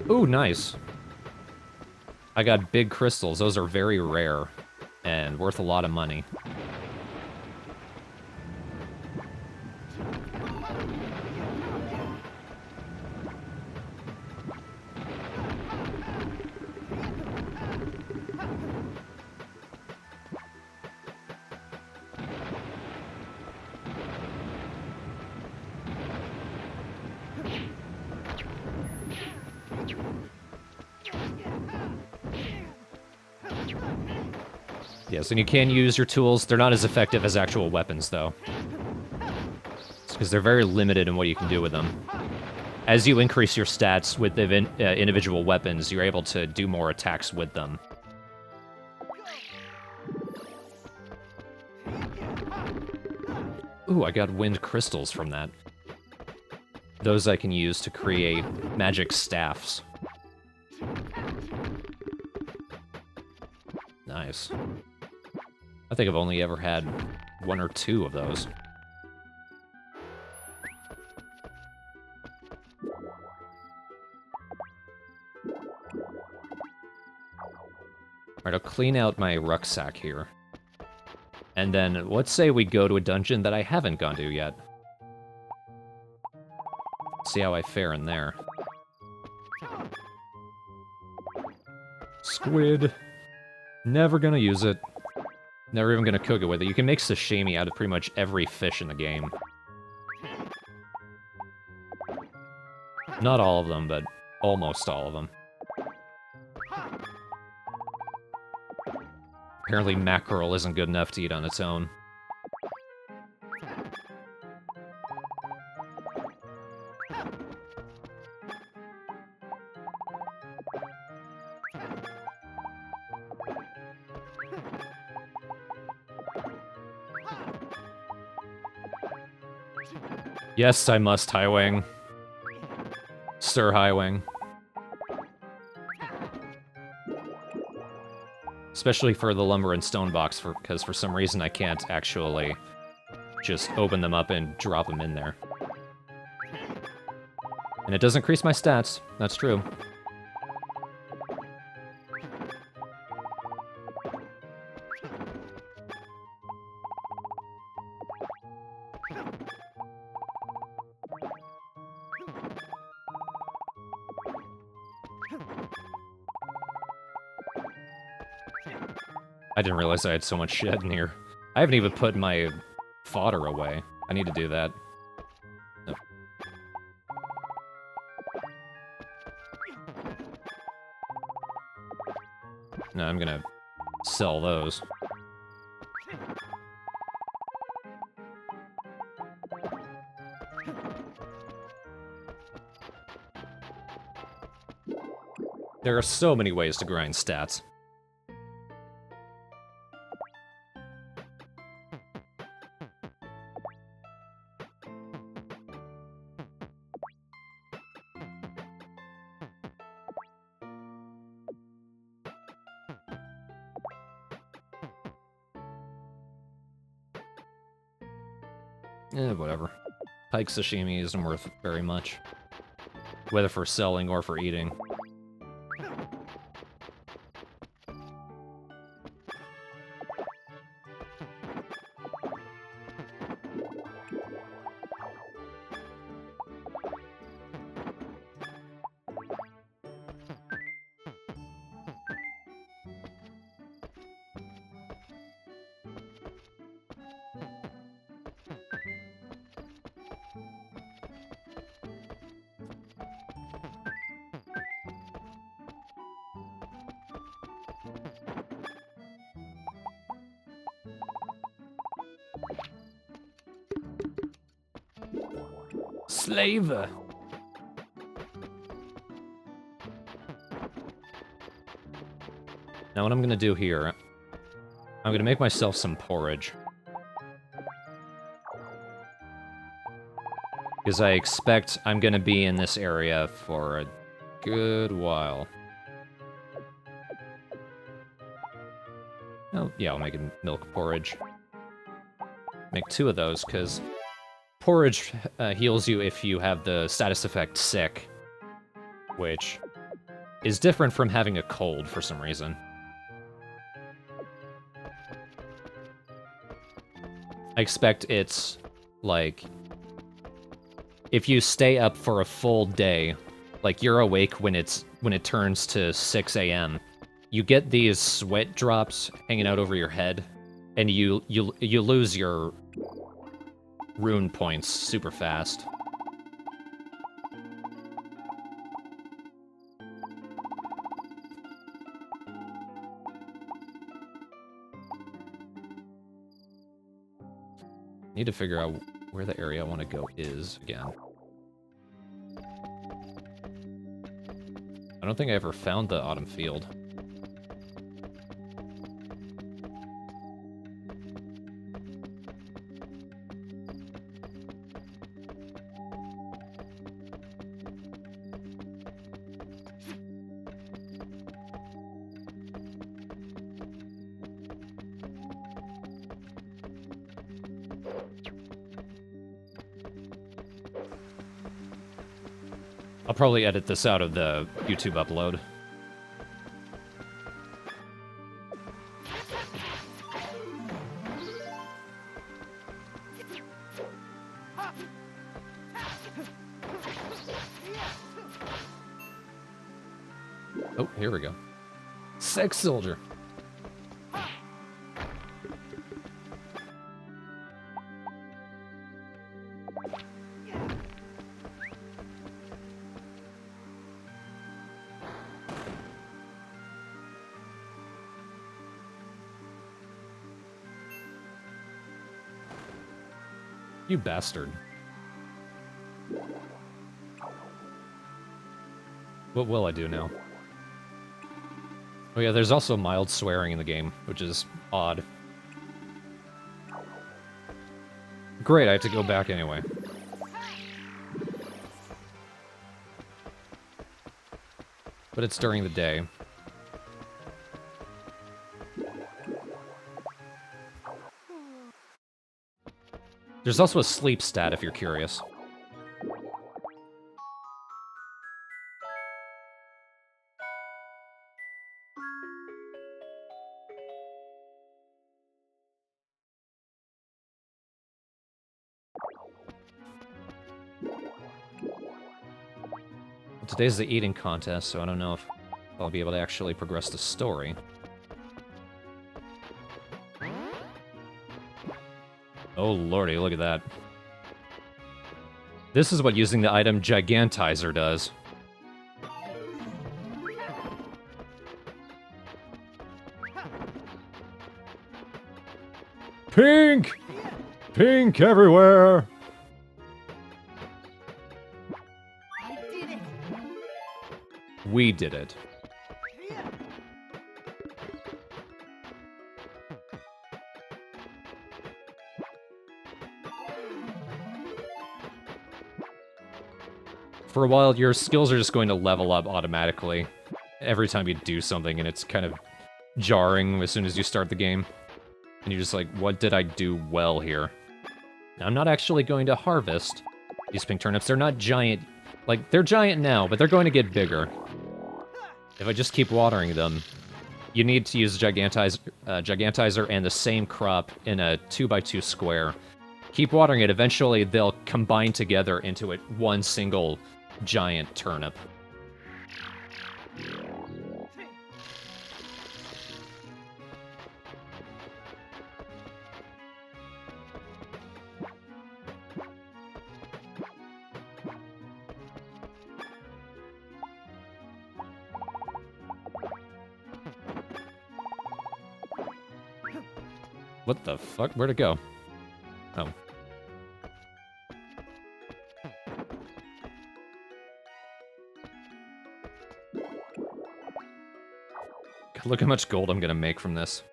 Ooh, nice. I got big crystals. Those are very rare and worth a lot of money. Yes, and you can use your tools. They're not as effective as actual weapons, though. It's because they're very limited in what you can do with them. As you increase your stats with the individual weapons, you're able to do more attacks with them. Ooh, I got wind crystals from that. Those I can use to create magic staffs. Nice. I think I've only ever had one or two of those. Alright, I'll clean out my rucksack here. And then, let's say we go to a dungeon that I haven't gone to yet. See how I fare in there. Squid. Never gonna use it. Never even gonna cook it with it. You can make sashimi out of pretty much every fish in the game. Not all of them, but almost all of them. Apparently mackerel isn't good enough to eat on its own. Yes, I must, Highwing. Sir Highwing. Especially for the lumber and stone box, because for some reason I can't actually just open them up and drop them in there. And it does increase my stats, that's true. I didn't realize I had so much shit in here. I haven't even put my fodder away. I need to do that. Oh. No, I'm gonna sell those. There are so many ways to grind stats. Whatever. Pike sashimi isn't worth very much. Whether for selling or for eating. Slaver. Now what I'm gonna do here, I'm gonna make myself some porridge. Because I expect I'm gonna be in this area for a good while. Oh, yeah, I'll make a milk porridge. Make 2 of those, because porridge heals you if you have the status effect sick, which is different from having a cold for some reason. I expect it's, like, if you stay up for a full day, like, you're awake when it turns to 6 a.m., you get these sweat drops hanging out over your head, and you lose your rune points super fast. Need to figure out where the area I want to go is again. I don't think I ever found the autumn field. I'll probably edit this out of the YouTube upload. Oh, here we go. Sex soldier. You bastard. What will I do now? Oh yeah, there's also mild swearing in the game, which is odd. Great, I have to go back anyway. But it's during the day. There's also a sleep stat if you're curious. Today's the eating contest, so I don't know if I'll be able to actually progress the story. Oh lordy, look at that. This is what using the item Gigantizer does. Pink! Pink everywhere! I did it. We did it. For a while, your skills are just going to level up automatically every time you do something, and it's kind of jarring as soon as you start the game. And you're just like, what did I do well here? Now, I'm not actually going to harvest these pink turnips. They're not giant. Like, they're giant now, but they're going to get bigger. If I just keep watering them, you need to use Gigantizer and the same crop in a 2x2 square. Keep watering it. Eventually, they'll combine together into one single giant turnip. What the fuck? Where'd it go? Oh. God, look how much gold I'm gonna make from this.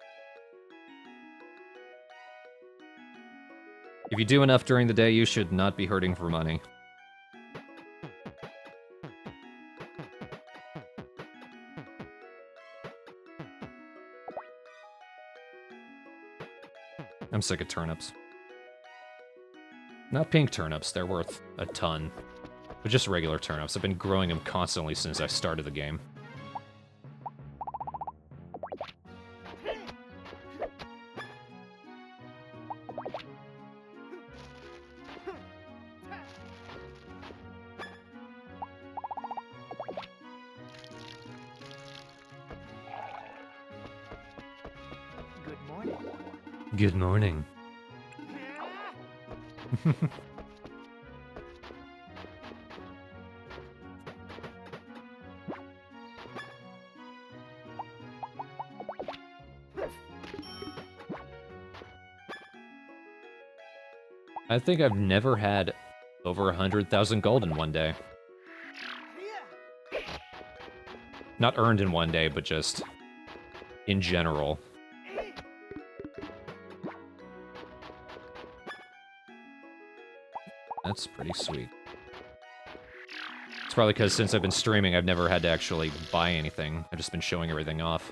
If you do enough during the day, you should not be hurting for money. I'm sick of turnips. Not pink turnips, they're worth a ton. But just regular turnips. I've been growing them constantly since I started the game. Good morning. Good morning. I think I've never had over 100,000 gold in one day. Not earned in one day, but just in general. That's pretty sweet. It's probably because since I've been streaming, I've never had to actually buy anything. I've just been showing everything off.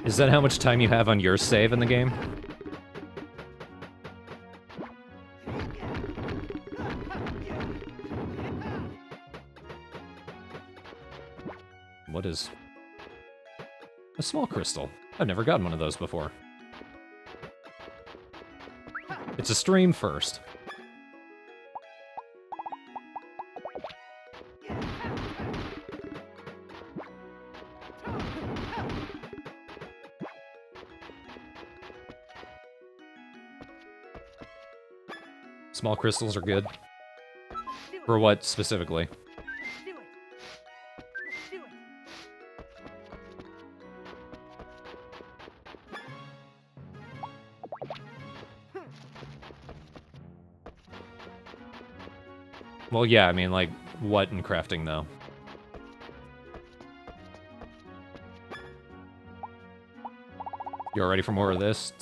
Is that how much time you have on your save in the game? What is... a small crystal? I've never gotten one of those before. It's a stream first. Small crystals are good. For what, specifically? Do it. Do it. Well, yeah, I mean, like, what in crafting, though? You all ready for more of this?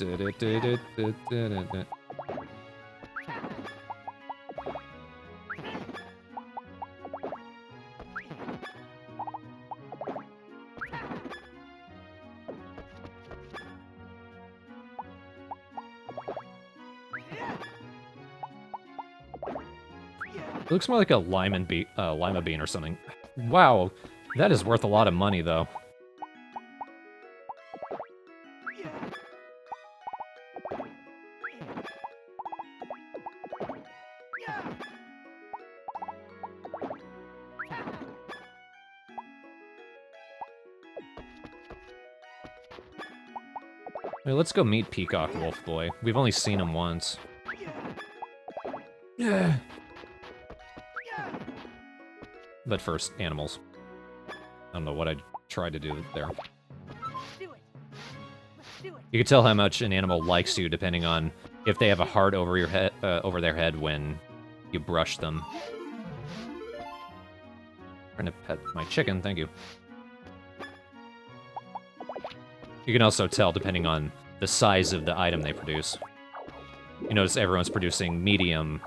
It looks more like a lima bean or something. Wow, that is worth a lot of money, though. Wait, let's go meet Peacock Wolf Boy. We've only seen him once. Yeah. But first, animals. I don't know what I tried to do there. Let's do it. Let's do it. You can tell how much an animal likes you depending on if they have a heart over your head, over their head when you brush them. Trying to pet my chicken, thank you. You can also tell depending on the size of the item they produce. You notice everyone's producing medium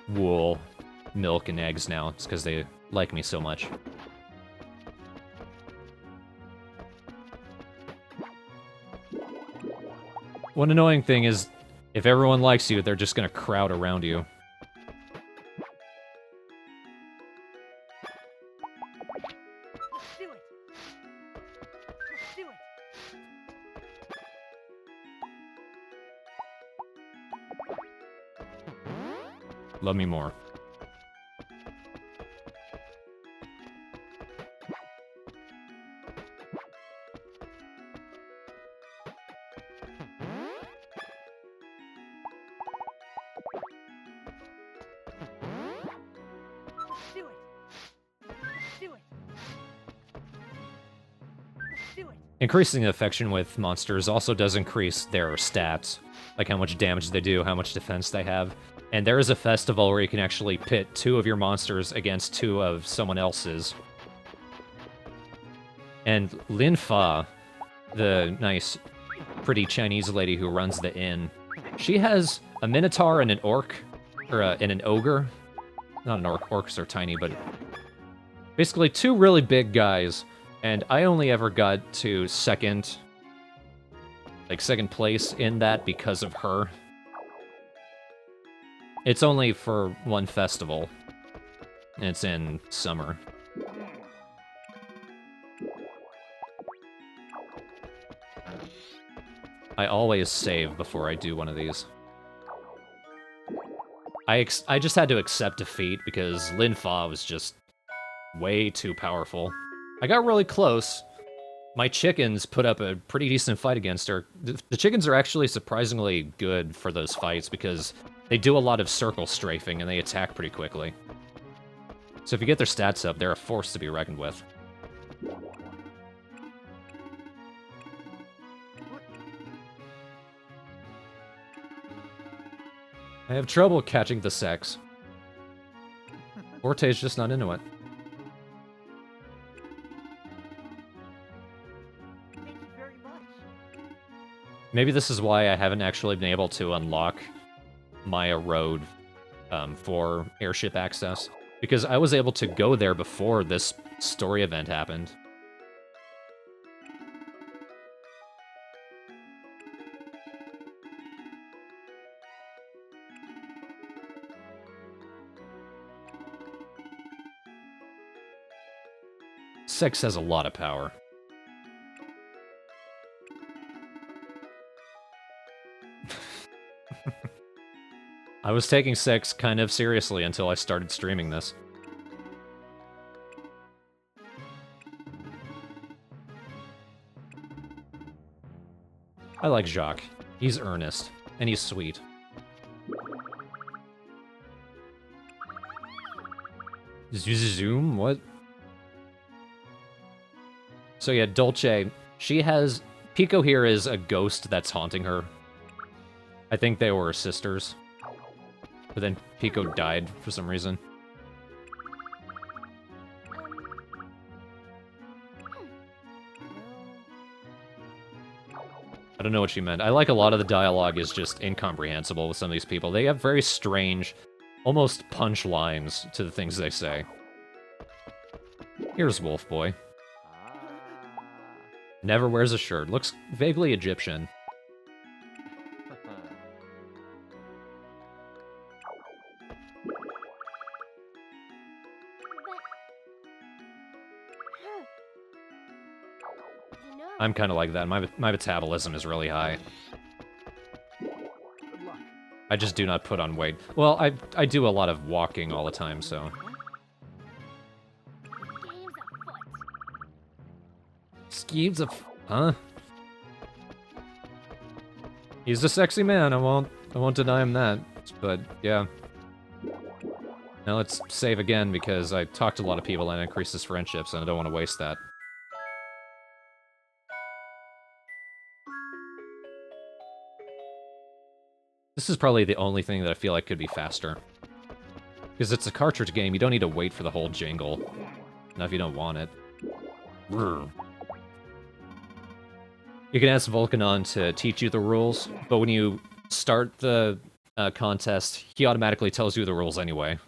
wool, milk, and eggs now. It's because they like me so much. One annoying thing is, if everyone likes you, they're just gonna crowd around you. Let's do it. Let's do it. Love me more. Let's do it. Let's do it. Let's do it. Increasing affection with monsters also does increase their stats, like how much damage they do, how much defense they have. And there is a festival where you can actually pit 2 of your monsters against 2 of someone else's. And Lin Fa, the nice, pretty Chinese lady who runs the inn, she has a minotaur and an orc, or and an ogre. Not an orc, orcs are tiny, but basically 2 really big guys. And I only ever got to second place in that because of her. It's only for one festival, and it's in summer. I always save before I do one of these. I just had to accept defeat because Lin Fa was just way too powerful. I got really close. My chickens put up a pretty decent fight against her. The chickens are actually surprisingly good for those fights because they do a lot of circle strafing and they attack pretty quickly. So if you get their stats up, they're a force to be reckoned with. I have trouble catching the sex. Forte's just not into it. Thank you very much. Maybe this is why I haven't actually been able to unlock Maya Road for airship access. Because I was able to go there before this story event happened. Sex has a lot of power. I was taking sex kind of seriously until I started streaming this. I like Jacques. He's earnest, and he's sweet. Zoom? What? So yeah, Dolce, she has... Pico here is a ghost that's haunting her. I think they were sisters. But then Pico died for some reason. I don't know what she meant. I like a lot of the dialogue is just incomprehensible with some of these people. They have very strange, almost punch lines to the things they say. Here's Wolf Boy. Never wears a shirt. Looks vaguely Egyptian. I'm kind of like that. My metabolism is really high. Good luck. I just do not put on weight. Well, I do a lot of walking all the time, so... Game's afoot. Schemes of... Huh? He's a sexy man, I won't deny him that. But, yeah. Now let's save again, because I talked to a lot of people and it increases friendships, and I don't want to waste that. This is probably the only thing that I feel like could be faster. Because it's a cartridge game, you don't need to wait for the whole jingle. Not if you don't want it. Brr. You can ask Volcanon to teach you the rules, but when you start the contest, he automatically tells you the rules anyway.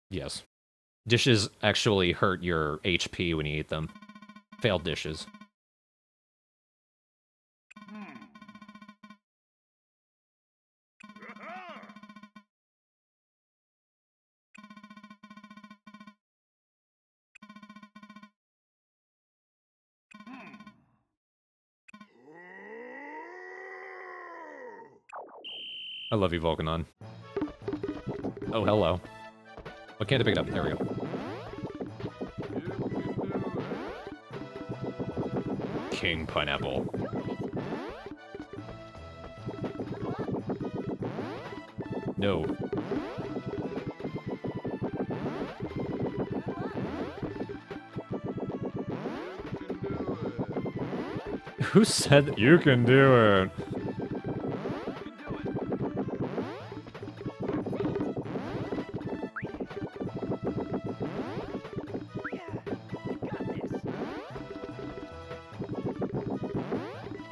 Yes. Dishes actually hurt your HP when you eat them. Failed dishes. I love you, Volcanon. Oh, hello. Why can't I pick it up? There we go. King Pineapple. No. Who said that? You can do it?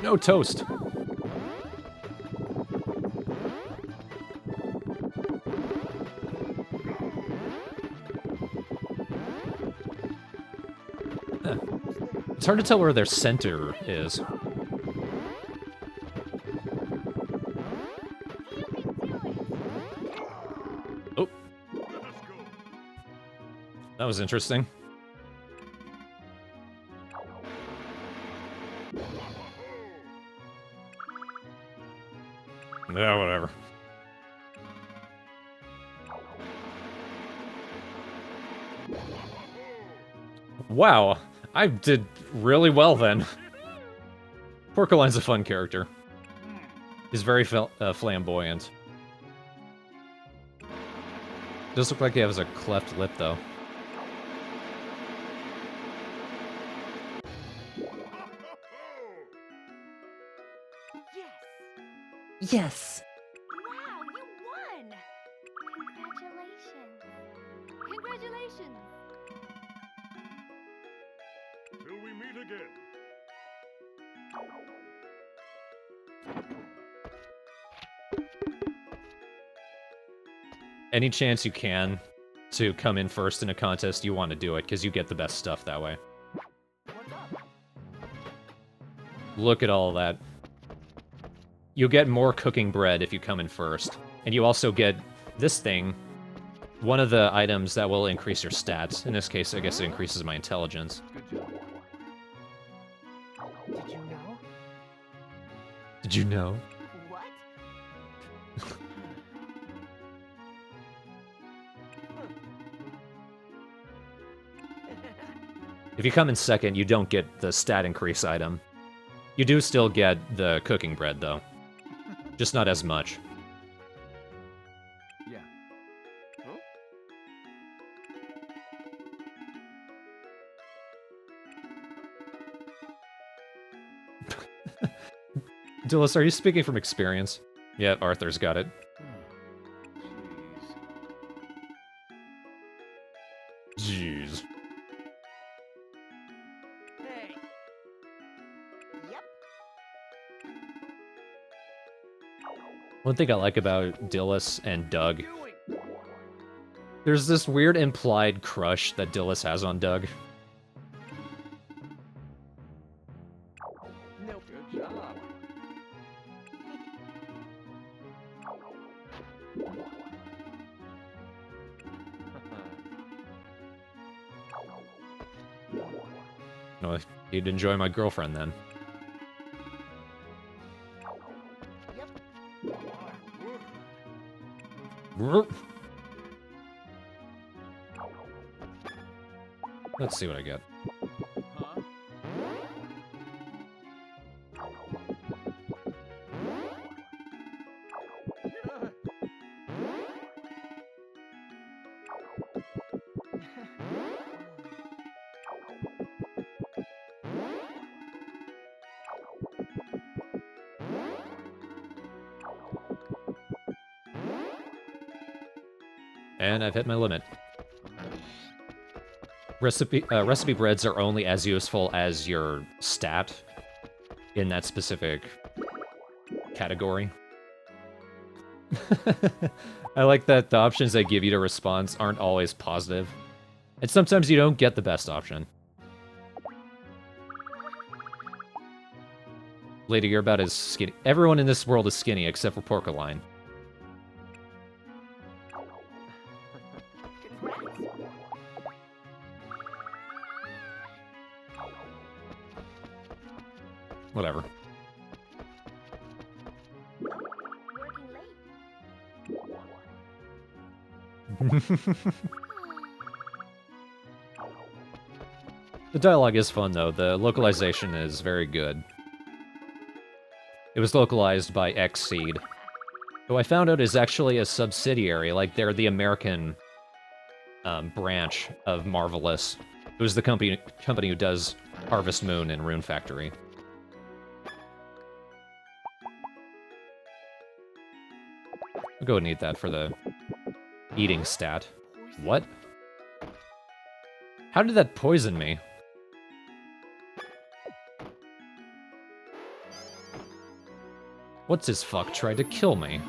No toast. It's hard to tell where their center is. Oh. That was interesting. Yeah, whatever. Wow, I did really well then. Porcaline's a fun character. He's very flamboyant. Does look like he has a cleft lip, though. Yes. Wow, you won! Congratulations. Congratulations! Till we meet again. Any chance you can to come in first in a contest, you want to do it, because you get the best stuff that way. Look at all that. You'll get more cooking bread if you come in first. And you also get this thing, one of the items that will increase your stats. In this case, I guess it increases my intelligence. Good job. Did you know? Did you know? What? If you come in second, you don't get the stat increase item. You do still get the cooking bread, though. Just not as much. Yeah. Huh? Dillis, are you speaking from experience? Yeah, Arthur's got it. Jeez. Jeez. Hey. Yep. One thing I like about Dillis and Doug, Doing. there's this weird implied crush that Dillis has on Doug. Nope. Good job. No, he'd enjoy my girlfriend then. Yep. Let's see what I get. Huh? And I've hit my limit. Recipe breads are only as useful as your stat in that specific category. I like that the options they give you to response aren't always positive. And sometimes you don't get the best option. Lady, you're about as skinny. Everyone in this world is skinny except for Porcaline. Congrats. Whatever. Working late. The dialogue is fun, though. The localization is very good. It was localized by Xseed, who I found out is actually a subsidiary. Like, they're the American branch of Marvelous, who's the company who does Harvest Moon and Rune Factory. I'll go and eat that for the eating stat. What? How did that poison me? What's his fuck tried to kill me?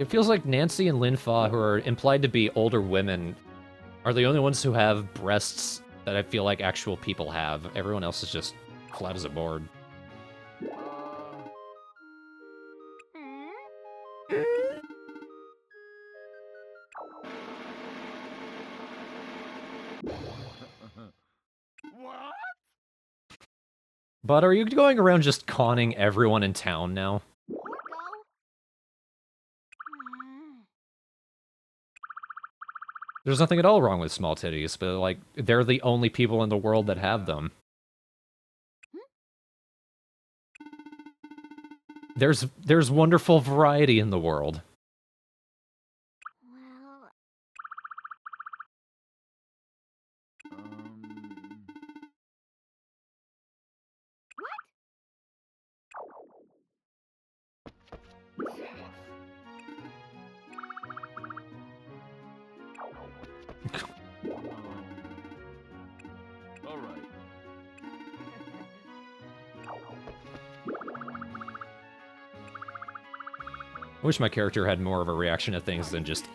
It feels like Nancy and Linfa, who are implied to be older women, are the only ones who have breasts that I feel like actual people have. Everyone else is just flat as a board. What? But are you going around just conning everyone in town now? Porco? There's nothing at all wrong with small titties, but, like, they're the only people in the world that have them. There's wonderful variety in the world. Well, All right. I wish my character had more of a reaction to things than just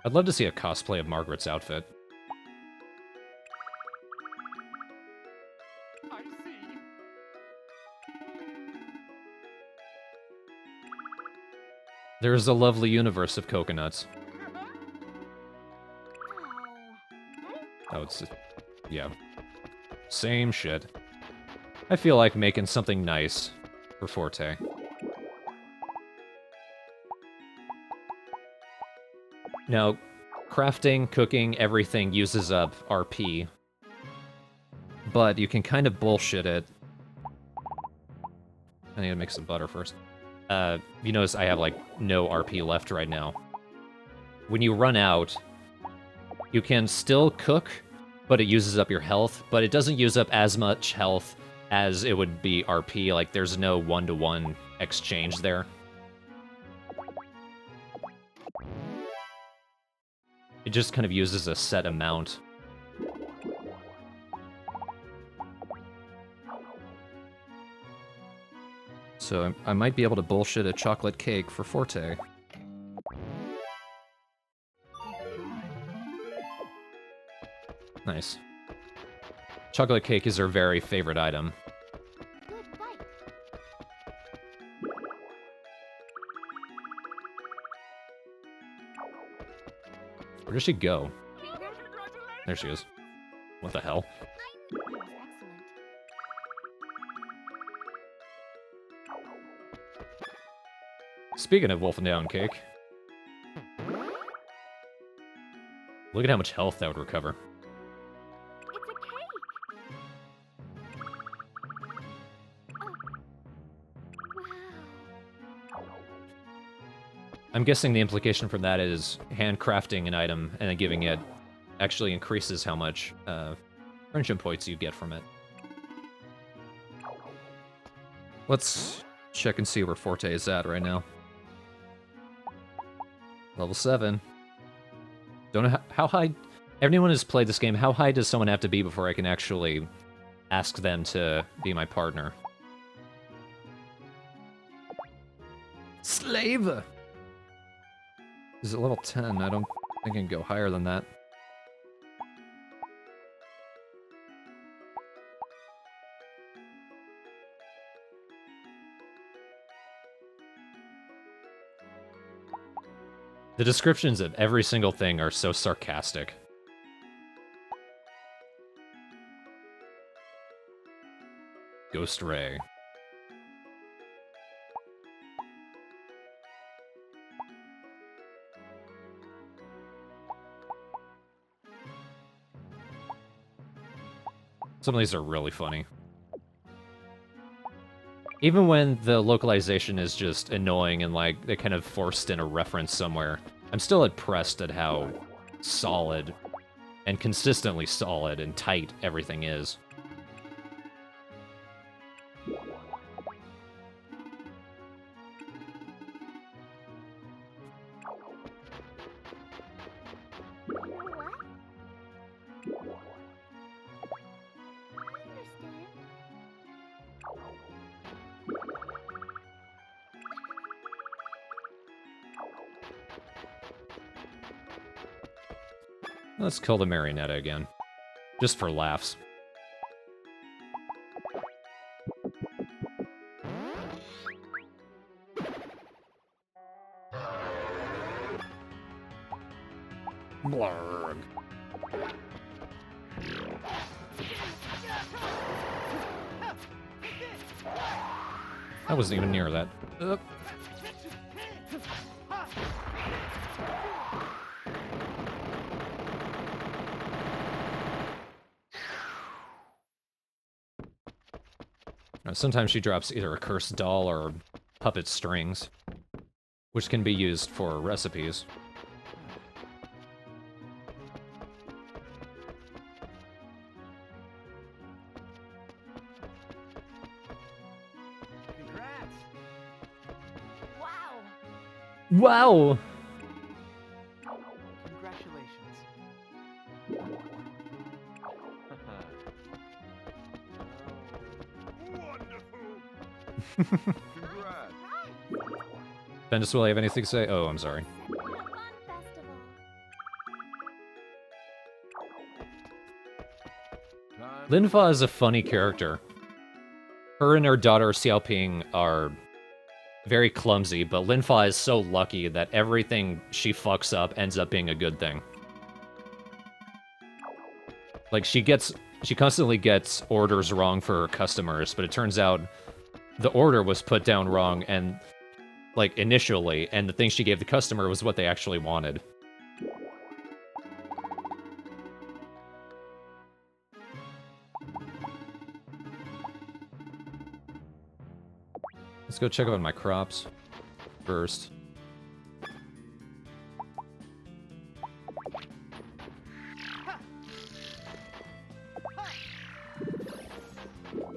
I'd love to see a cosplay of Margaret's outfit. I see. There's a lovely universe of coconuts. Oh, it's... yeah. Same shit. I feel like making something nice for Forte. Now, crafting, cooking, everything uses up RP. But you can kind of bullshit it. I need to make some butter first. You notice I have, like, no RP left right now. When you run out, you can still cook, but it uses up your health, but it doesn't use up as much health as it would be RP. Like, there's no one-to-one exchange there. It just kind of uses a set amount. So I might be able to bullshit a chocolate cake for Forte. Nice. Chocolate cake is her very favorite item. Good fight. Where does she go? There she is. What the hell? That was excellent. Speaking of wolfing down cake. Look at how much health that would recover. It's a cake. Oh. Wow. I'm guessing the implication from that is handcrafting an item and then giving it actually increases how much friendship points you get from it. Let's check and see where Forte is at right now. Level 7. Don't know how high... Everyone who's played this game, how high does someone have to be before I can actually ask them to be my partner? Slave! Is it level 10? I don't think I can go higher than that. The descriptions of every single thing are so sarcastic. Ghost Ray. Some of these are really funny. Even when the localization is just annoying and like they kind of forced in a reference somewhere, I'm still impressed at how solid and consistently solid and tight everything is. You know what? I understand. Let's kill the marionette again. Just for laughs. Blarg. I wasn't even near that. Sometimes she drops either a cursed doll or puppet strings, which can be used for recipes. Congrats. Wow. Wow! Congratulations. Congrats. Bendis, will I have anything to say? Oh, I'm sorry. What a fun festival. Time. Linfa is a funny character. Her and her daughter Xiaoping are very clumsy, but Linfa is so lucky that everything she fucks up ends up being a good thing. Like, she constantly gets orders wrong for her customers, but it turns out the order was put down wrong and, like, initially, and the thing she gave the customer was what they actually wanted. Let's go check out my crops first.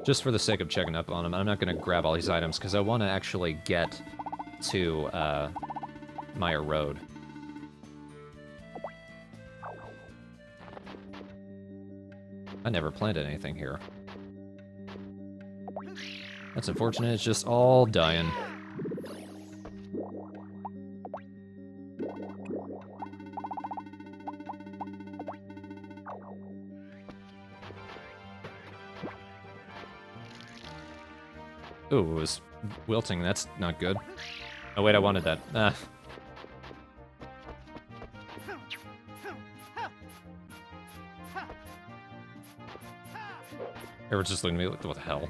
Just for the sake of checking up on them, I'm not going to grab all these items because I want to actually get to Maya Road. I never planted anything here. That's unfortunate, it's just all dying. Ooh, it was wilting. That's not good. Oh wait, I wanted that. Ah. Everyone's just looking at me like, what the hell?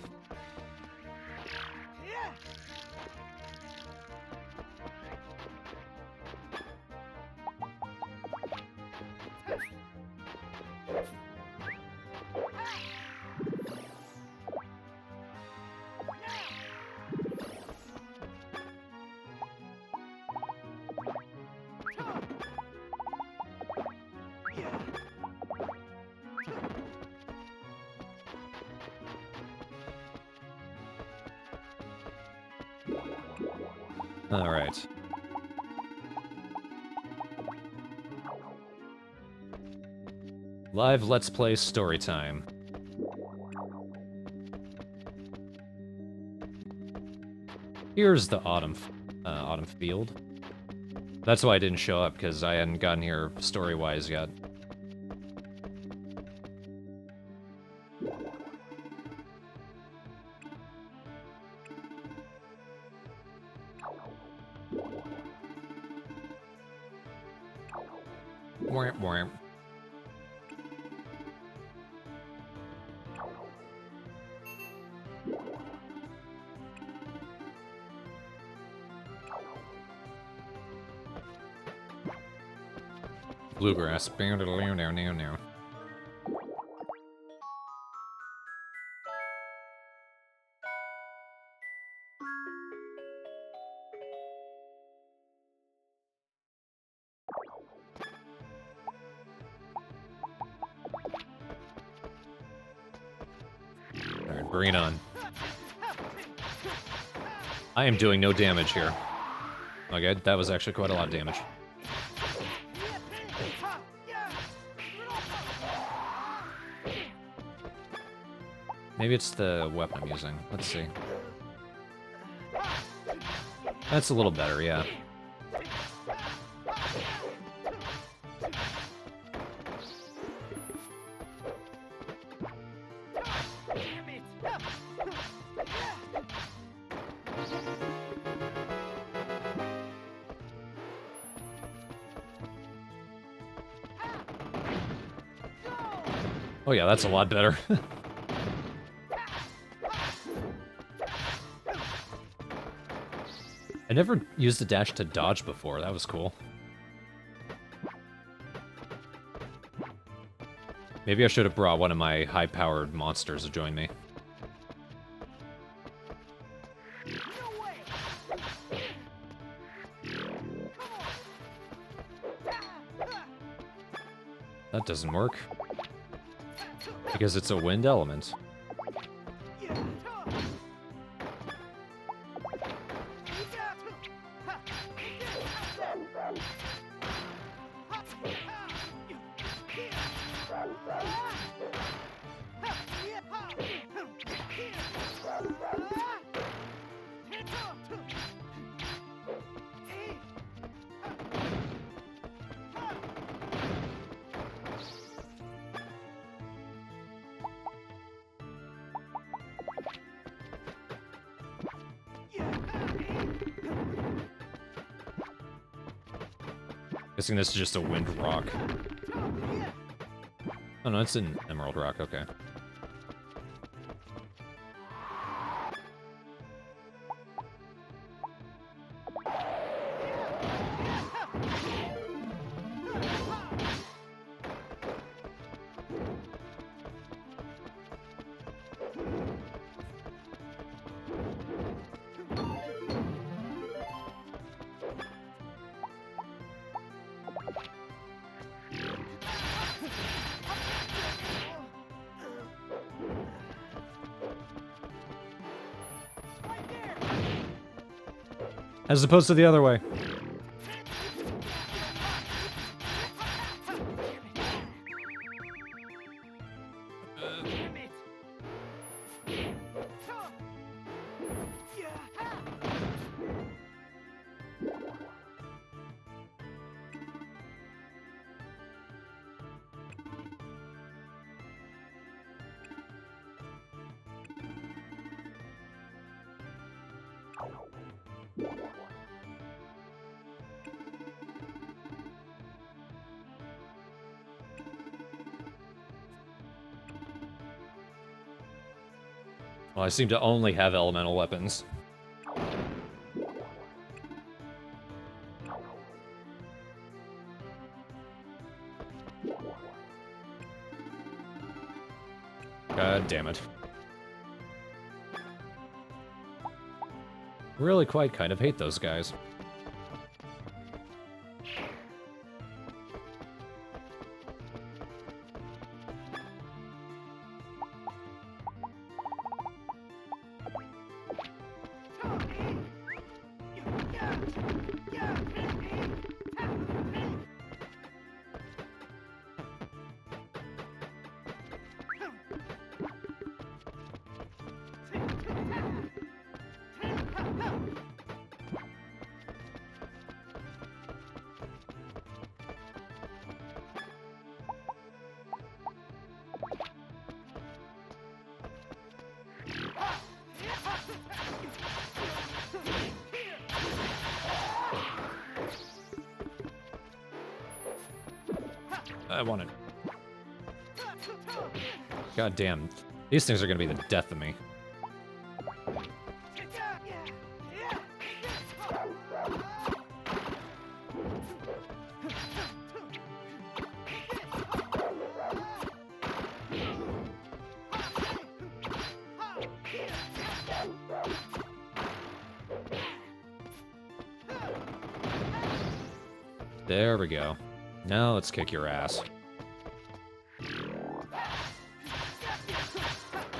Alright. Live Let's Play story time. Here's the autumn field. That's why I didn't show up, because I hadn't gotten here story-wise yet. Wamp, wamp. Bluegrass. Now. Alright, bring it on. I am doing no damage here. Okay, that was actually quite a lot of damage. Maybe it's the weapon I'm using. Let's see. That's a little better, yeah. Oh yeah, that's a lot better. I never used the dash to dodge before. That was cool. Maybe I should have brought one of my high-powered monsters to join me. That doesn't work. Because it's a wind element. Guessing this is just a wind rock. Oh no, it's an emerald rock, okay. As opposed to the other way. Well, I seem to only have elemental weapons. God damn it. Really quite kind of hate those guys. I want it. God damn. These things are gonna be the death of me. There we go. Now let's kick your ass.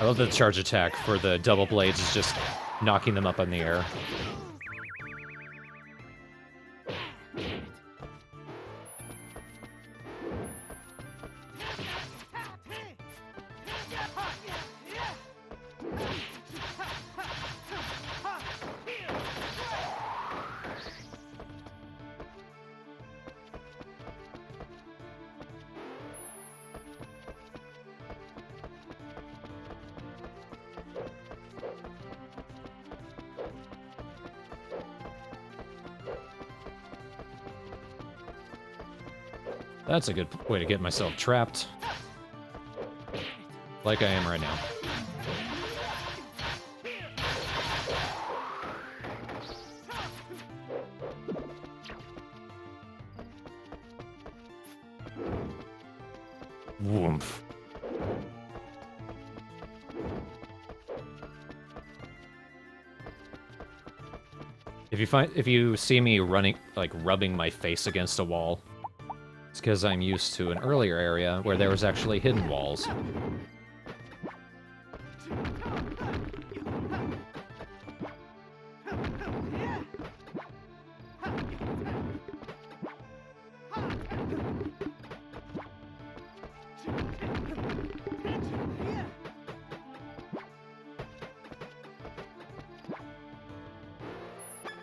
I love the charge attack for the double blades is just knocking them up in the air. That's a good way to get myself trapped. Like I am right now. Woomph. If you see me running, like rubbing my face against a wall, it's because I'm used to an earlier area where there was actually hidden walls.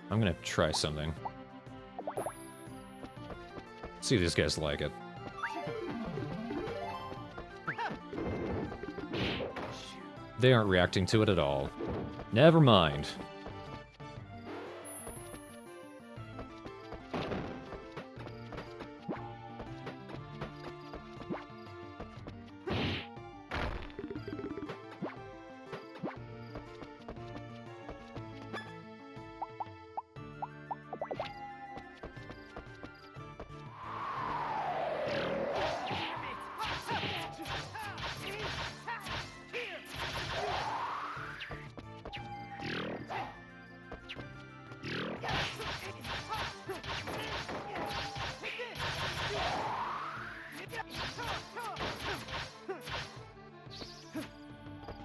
I'm gonna try something. See if these guys like it. They aren't reacting to it at all. Never mind.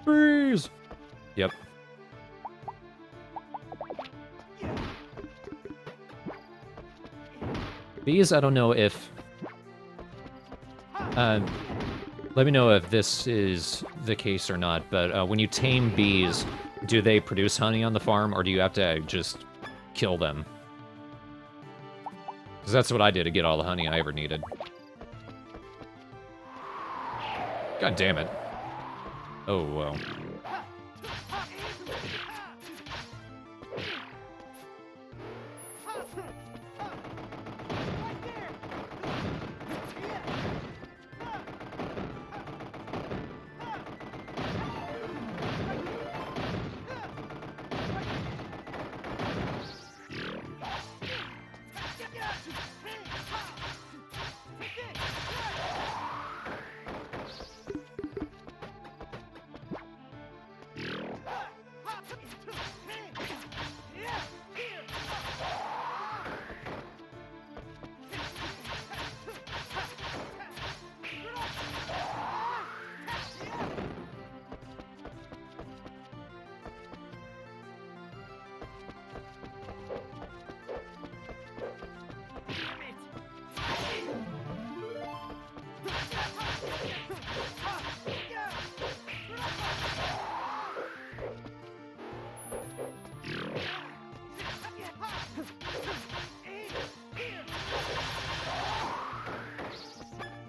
Freeze! Yep. These, I don't know if... let me know if this is the case or not, but when you tame bees, do they produce honey on the farm, or do you have to just kill them? Because that's what I did to get all the honey I ever needed. God damn it. Oh, well.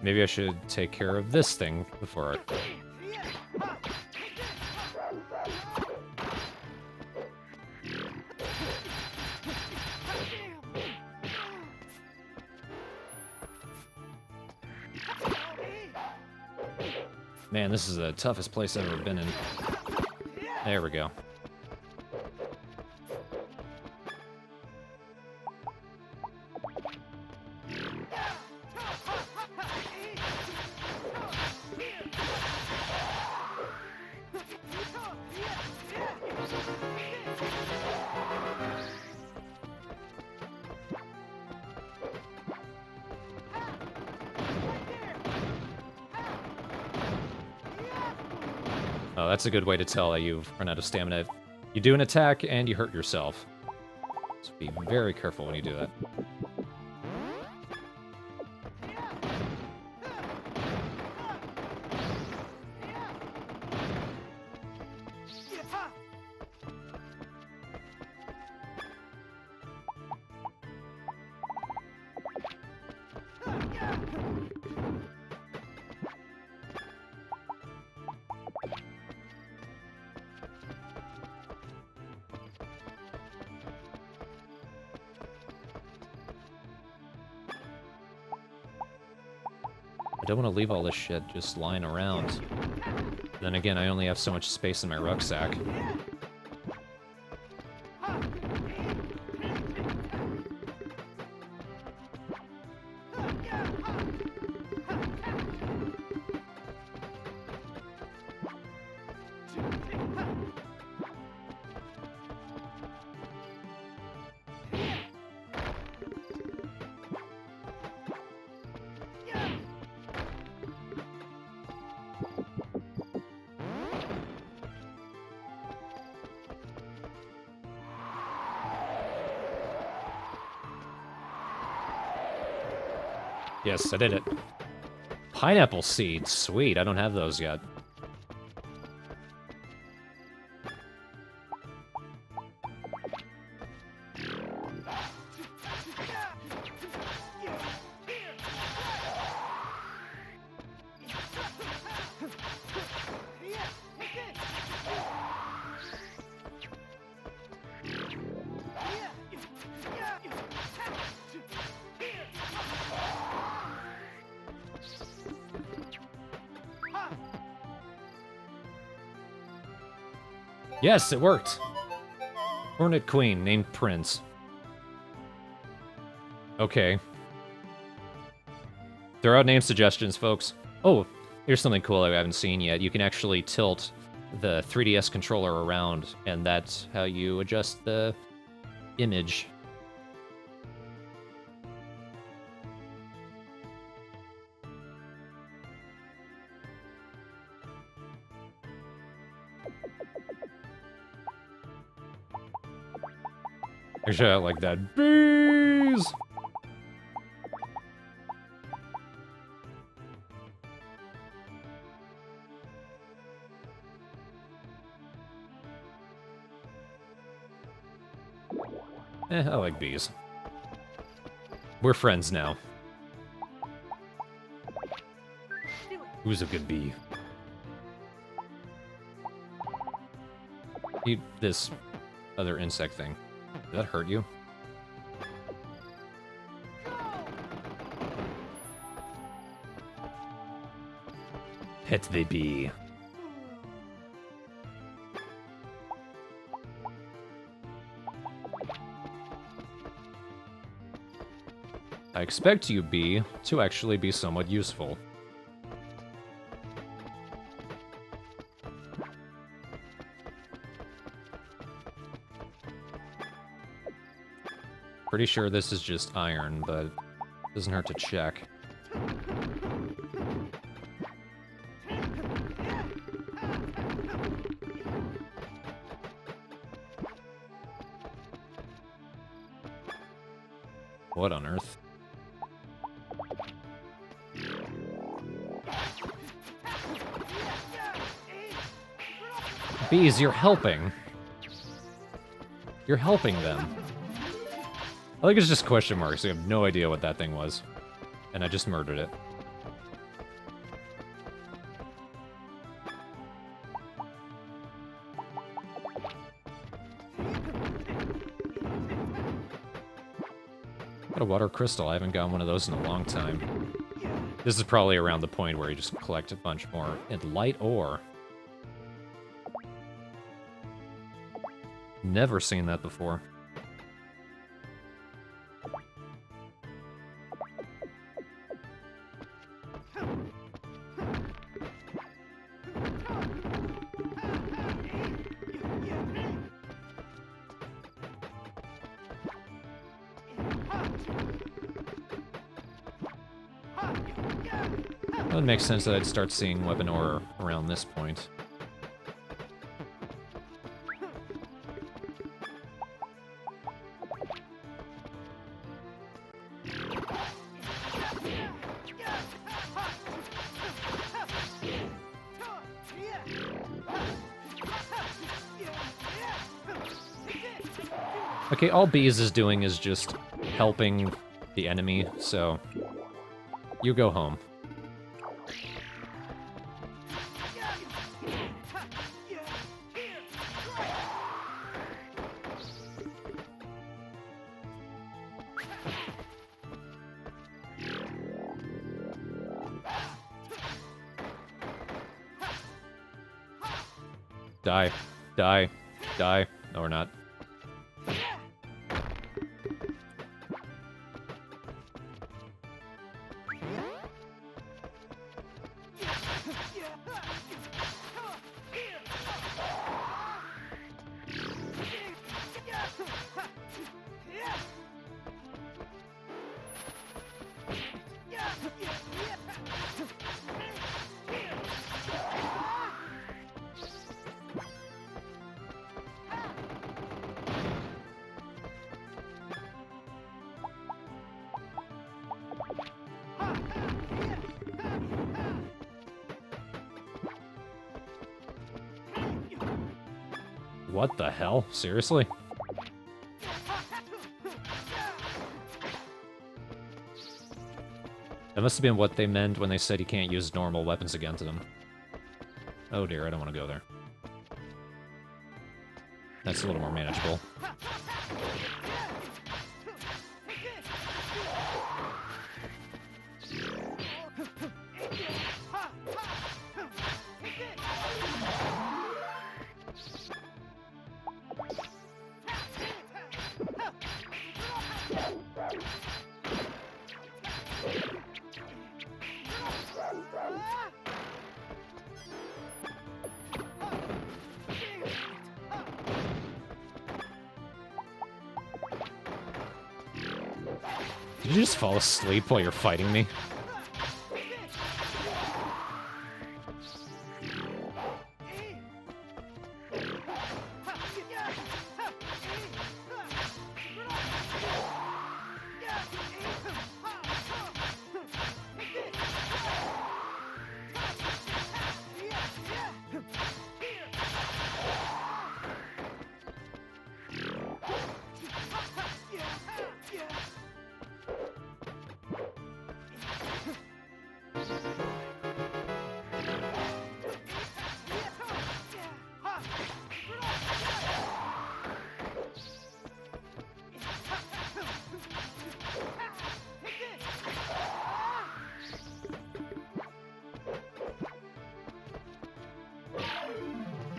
Maybe I should take care of this thing before I... Man, this is the toughest place I've ever been in. There we go. Oh, that's a good way to tell that you've run out of stamina. You do an attack and you hurt yourself. So be very careful when you do that. I don't want to leave all this shit just lying around. Then again, I only have so much space in my rucksack. Yes, I did it. Pineapple seeds, sweet. I don't have those yet. Yes, it worked. Hornet Queen, named Prince. Okay. Throw out name suggestions, folks. Oh, here's something cool I haven't seen yet. You can actually tilt the 3DS controller around, and that's how you adjust the image. Actually, I like that. Bees! I like bees. We're friends now. Who's a good bee? Eat this other insect thing. Did that hurt you? Pet the bee. I expect you, bee, to actually be somewhat useful. Pretty sure this is just iron, but doesn't hurt to check. What on earth? Bees, you're helping. You're helping them. I think it's just question marks. I have no idea what that thing was. And I just murdered it. water crystal. I haven't gotten one of those in a long time. This is probably around the point where you just collect a bunch more. And light ore. Never seen that before. It would make sense that I'd start seeing weapon ore around this point. Okay, all Bees is doing is just helping the enemy, so you go home. Die. Die. Die. No, we're not. What the hell? Seriously? That must have been what they meant when they said you can't use normal weapons against them. Oh dear, I don't want to go there. That's a little more manageable. Did you just fall asleep while you're fighting me?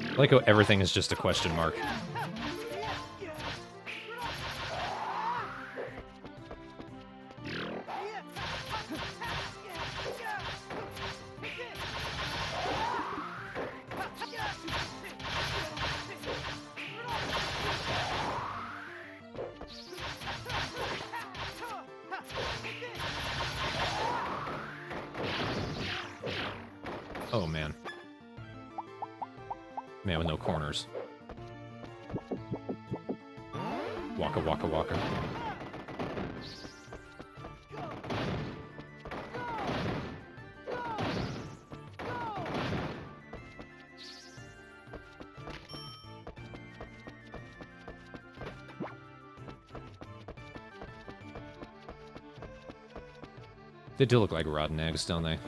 I like how everything is just a question mark. Oh man. Man with no corners. Waka waka waka. They do look like rotten eggs, don't they?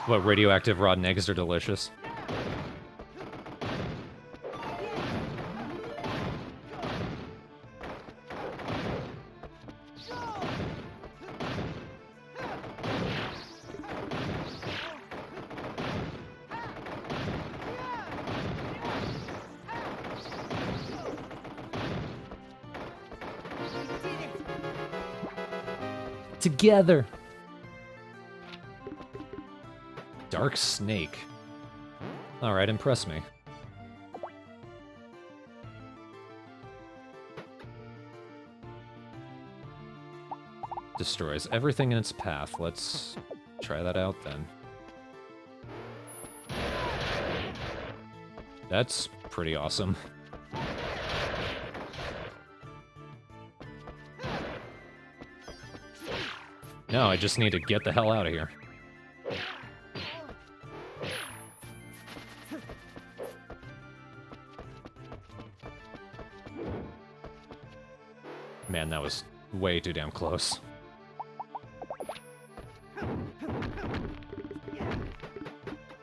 What, radioactive rotten eggs are delicious? Together! Dark snake. Alright, impress me. Destroys everything in its path. Let's try that out then. That's pretty awesome. No, I just need to get the hell out of here. Man, that was way too damn close.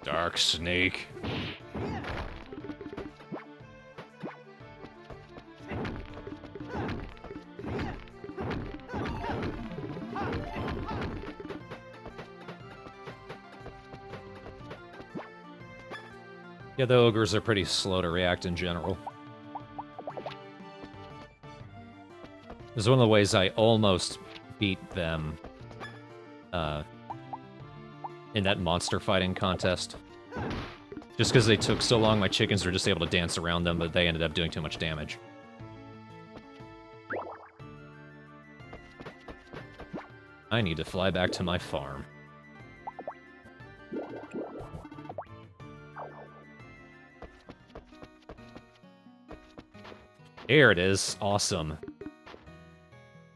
Dark snake. Yeah, the ogres are pretty slow to react in general. This is one of the ways I almost beat them in that monster fighting contest. Just because they took so long, my chickens were just able to dance around them, but they ended up doing too much damage. I need to fly back to my farm. Here it is. Awesome.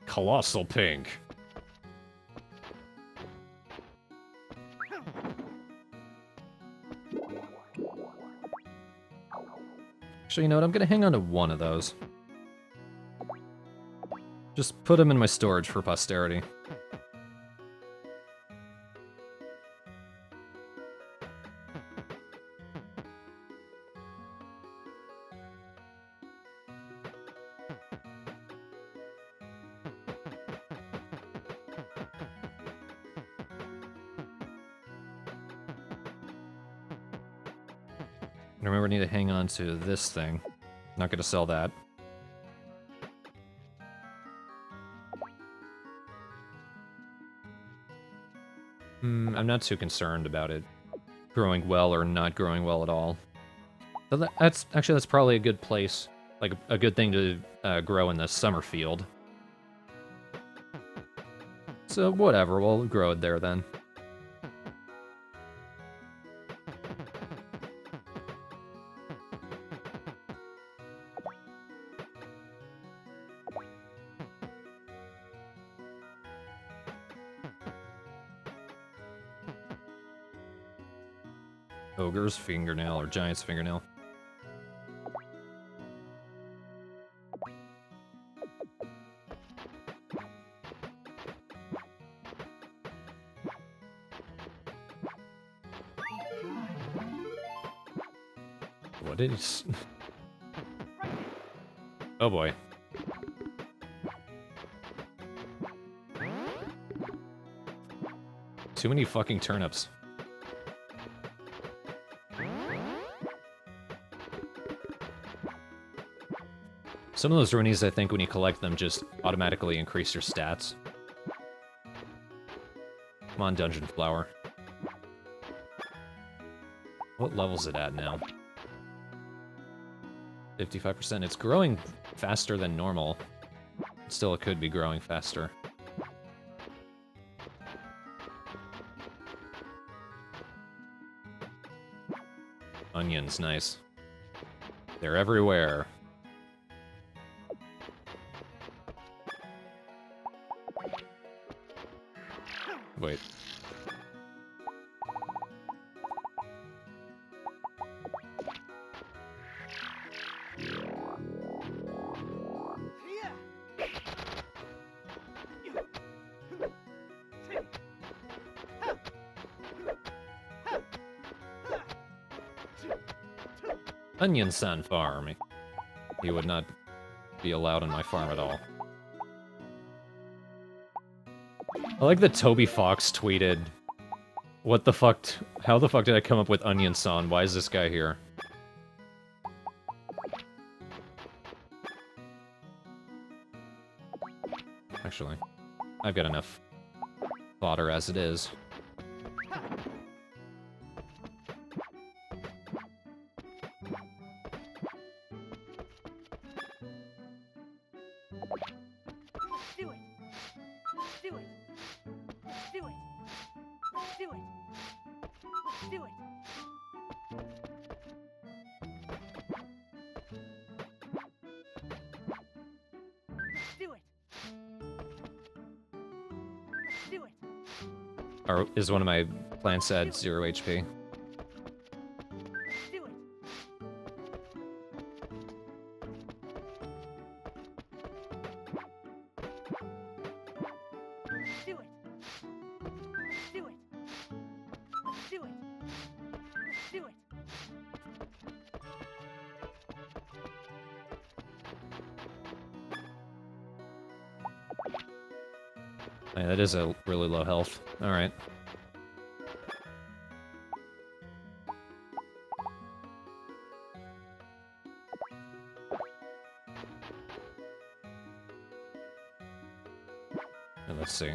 Colossal pink. Actually, you know what? I'm gonna hang on to one of those. Just put them in my storage for posterity. And remember, I need to hang on to this thing. Not gonna sell that. I'm not too concerned about it growing well or not growing well at all. So that's probably a good place, like a good thing to grow in the summer field. So whatever, we'll grow it there then. Ogre's fingernail or giant's fingernail. What is... Oh boy. Too many fucking turnips. Some of those Runes, I think, when you collect them, just automatically increase your stats. Come on, Dungeon Flower. What level's it at now? 55%. It's growing faster than normal. Still, it could be growing faster. Onions, nice. They're everywhere. Wait. Onion Sun Farm. He would not be allowed on my farm at all. I like that Toby Fox tweeted, "What the fuck? How the fuck did I come up with Onion Sun? Why is this guy here?" Actually, I've got enough fodder as it is. Do it. Do it. Do it. Do it. Do it. Do it. Do it. Or is one of my plants at 0 HP? Do it. Do it. Do it. Do it. Do it. Yeah, that is a really low health. Alright. Let's see.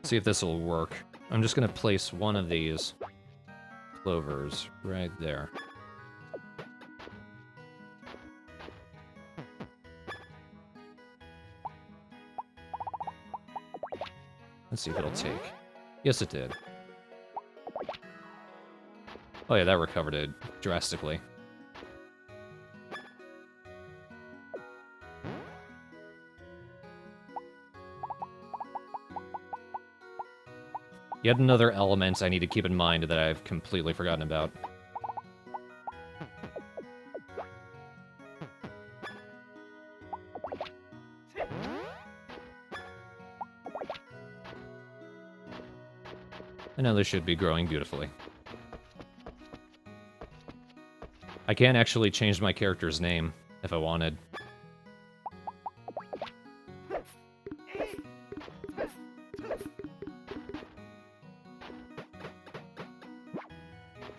See if this will work. I'm just gonna place one of these clovers right there. Let's see if it'll take. Yes, it did. Oh yeah, that recovered it drastically. Yet another element I need to keep in mind that I've completely forgotten about. And now this should be growing beautifully. I can actually change my character's name if I wanted.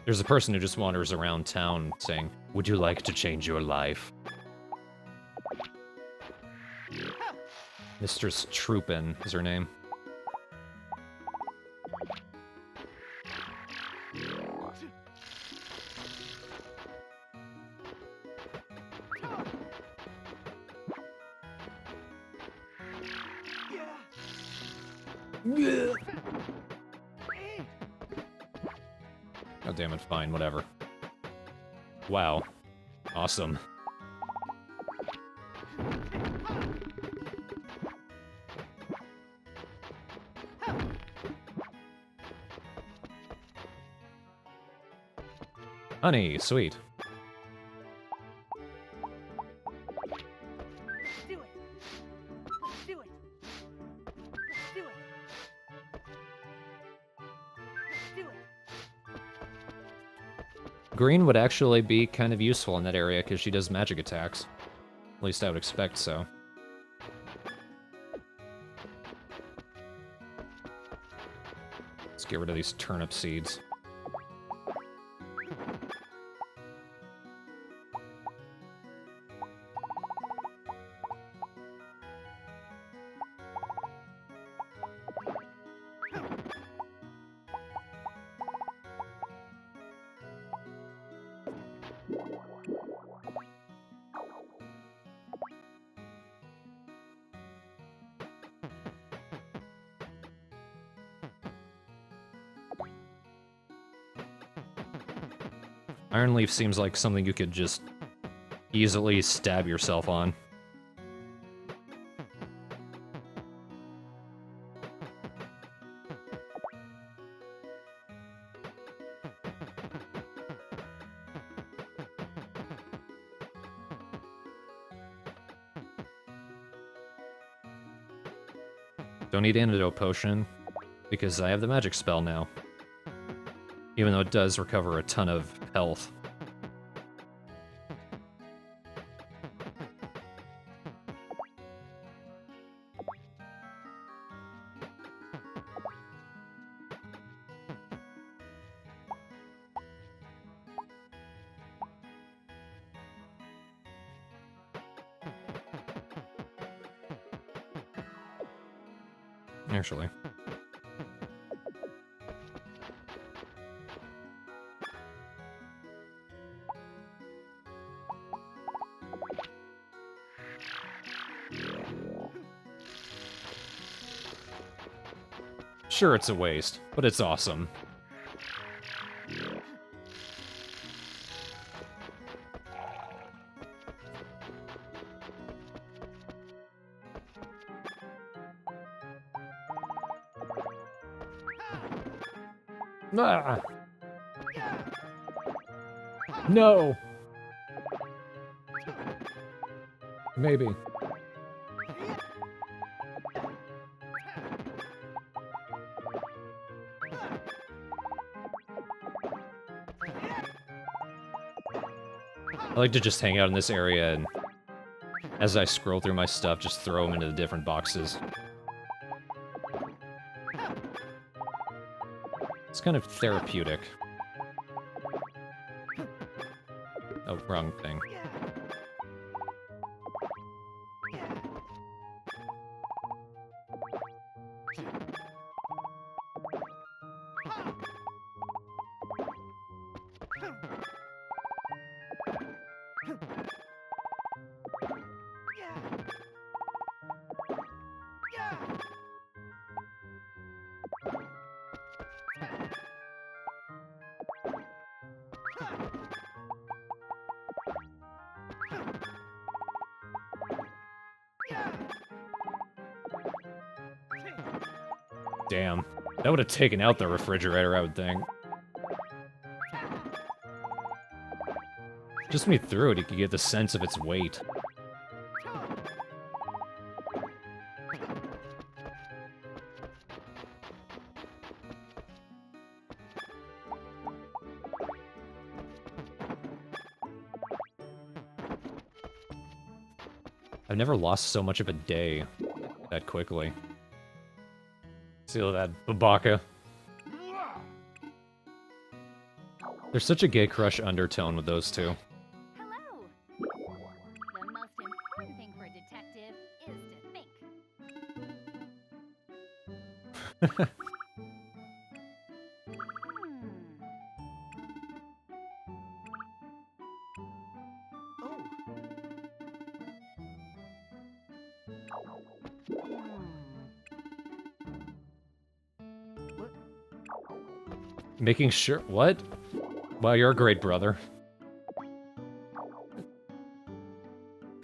There's a person who just wanders around town saying, "Would you like to change your life?" Mistress Troopin is her name. Oh damn it, fine, whatever. Wow. Awesome. Honey, sweet. Do it. Do it. Do it. Do it. Green would actually be kind of useful in that area because she does magic attacks. At least I would expect so. Let's get rid of these turnip seeds. Iron Leaf seems like something you could just easily stab yourself on. Don't need antidote potion. because I have the magic spell now. Even though it does recover a ton of health. Actually. Sure, it's a waste, but it's awesome. Ah. No. Maybe. I like to just hang out in this area and as I scroll through my stuff, just throw them into the different boxes. It's kind of therapeutic. Oh, wrong thing. Damn. That would have taken out the refrigerator, I would think. Just me through it, you could get the sense of its weight. I've never lost so much of a day that quickly. See that Babaka. There's such a gay crush undertone with those two. Hello. The most important thing for a detective is to think. Making sure... What? Wow, you're a great brother.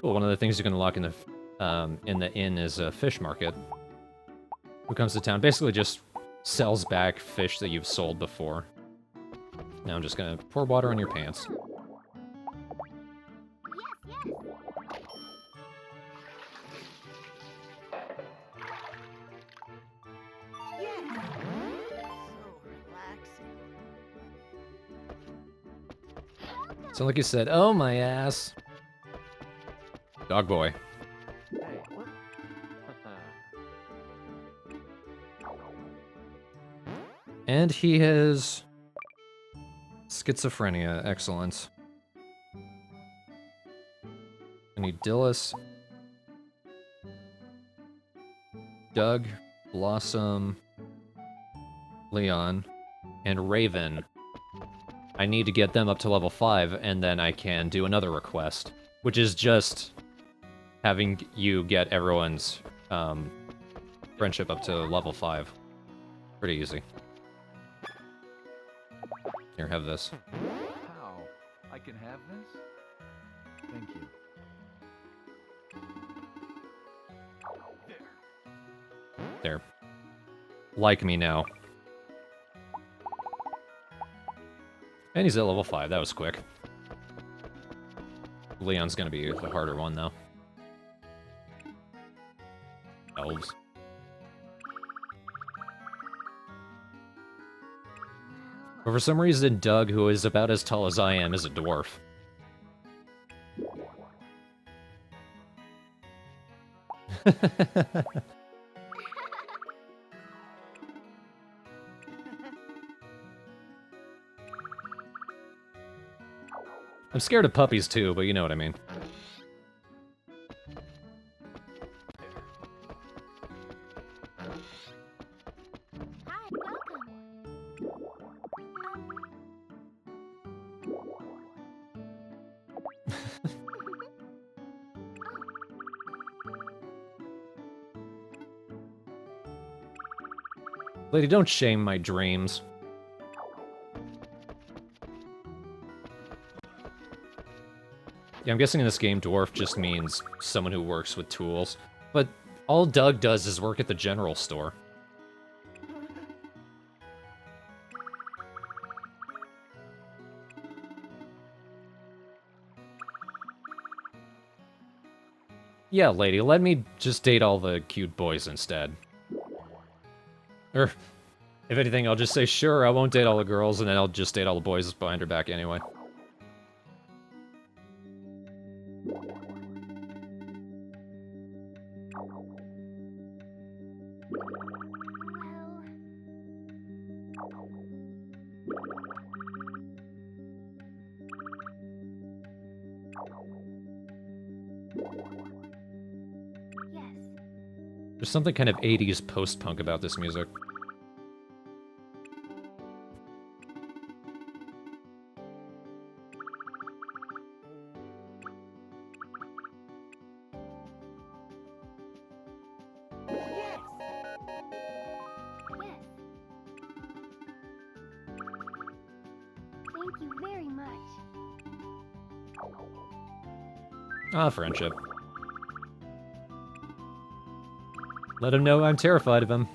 Cool, one of the things you can unlock in the inn is a fish market. Who comes to town? Basically just sells back fish that you've sold before. Now I'm just gonna pour water on your pants. Sound like you said, "Oh my ass." Dog boy. Hey, what? And he has schizophrenia. Excellent. I need Dillis, Doug, Blossom, Leon, and Raven. I need to get them up to level 5, and then I can do another request, which is just having you get everyone's friendship up to level 5. Pretty easy. Here, have this. How? I can have this? Thank you. There. Like me now. And he's at level 5, that was quick. Leon's gonna be the harder one, though. Elves. But for some reason, Doug, who is about as tall as I am, is a dwarf. I'm scared of puppies too, but you know what I mean. Hi, welcome. Lady, don't shame my dreams. Yeah, I'm guessing in this game, dwarf just means someone who works with tools. But all Doug does is work at the general store. Yeah, lady, let me just date all the cute boys instead. Or, if anything, I'll just say, sure, I won't date all the girls, and then I'll just date all the boys behind her back anyway. Yes. There's something kind of 80s post-punk about this music. Yes! Yes. Thank you very much. Ah, friendship. Let him know I'm terrified of him.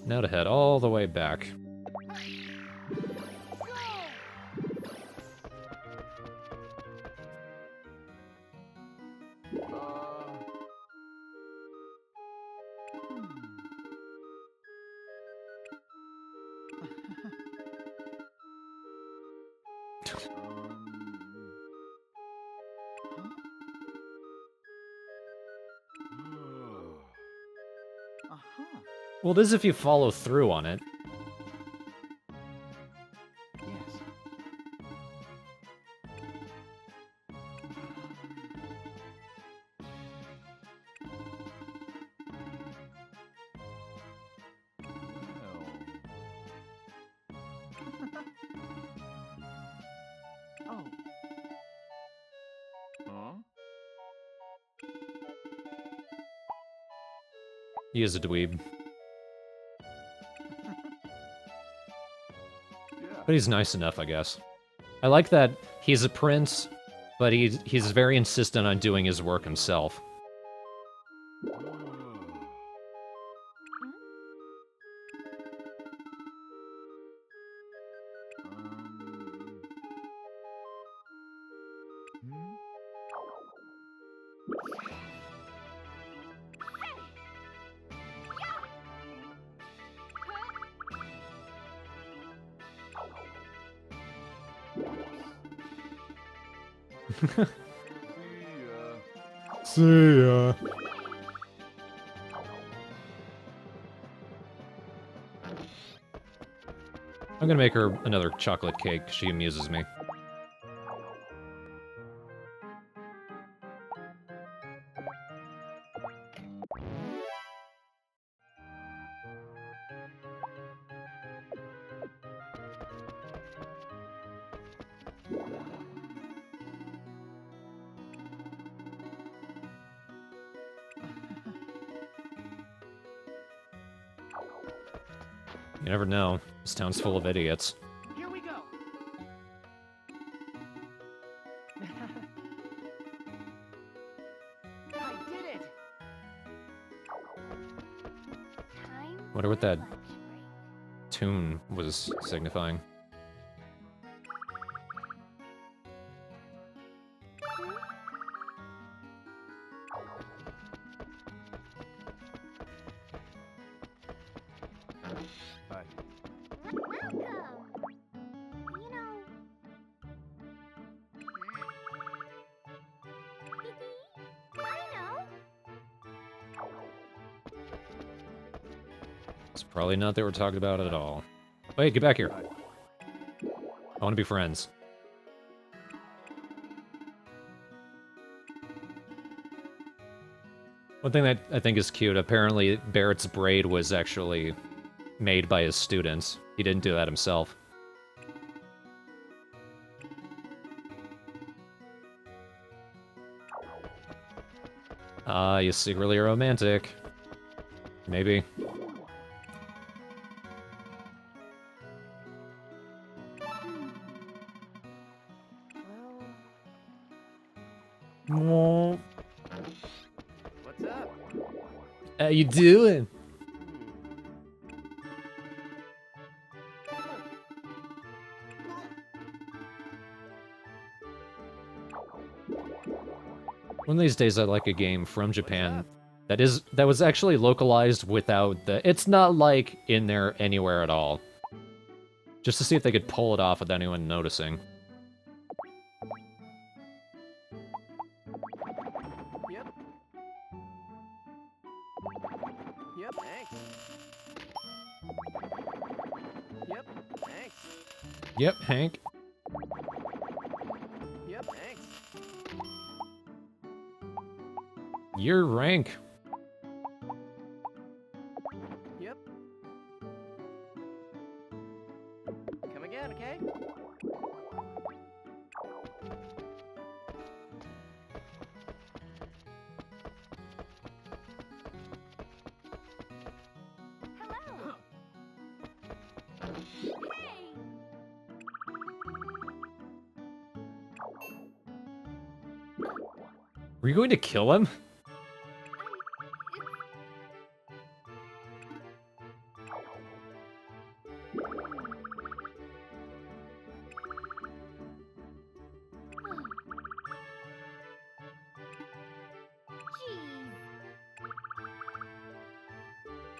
Now to head all the way back. Uh-huh. Well, it is if you follow through on it. Yes. Oh. Huh? He is a dweeb. Yeah. But he's nice enough, I guess. I like that he's a prince, but he's very insistent on doing his work himself. Hmm? See ya. I'm gonna make her another chocolate cake. She amuses me. You never know. This town's full of idiots. Here we go! I did it! Time Wonder what for that lunch break. tune was signifying. Probably not that we're talking about at all. Wait, get back here. I want to be friends. One thing that I think is cute, apparently Barrett's braid was actually made by his students. He didn't do that himself. Ah, you secretly romantic. Maybe. What's up? How you doing? One of these days I'd like a game from Japan that was actually localized without the... It's not like in there anywhere at all. Just to see if they could pull it off without anyone noticing. Yep. Yep, thanks. Yep, thanks. Yep, Hank. Yep, thanks. You're rank. Yep. Come again, okay? Hello. Hey. Were you going to kill him?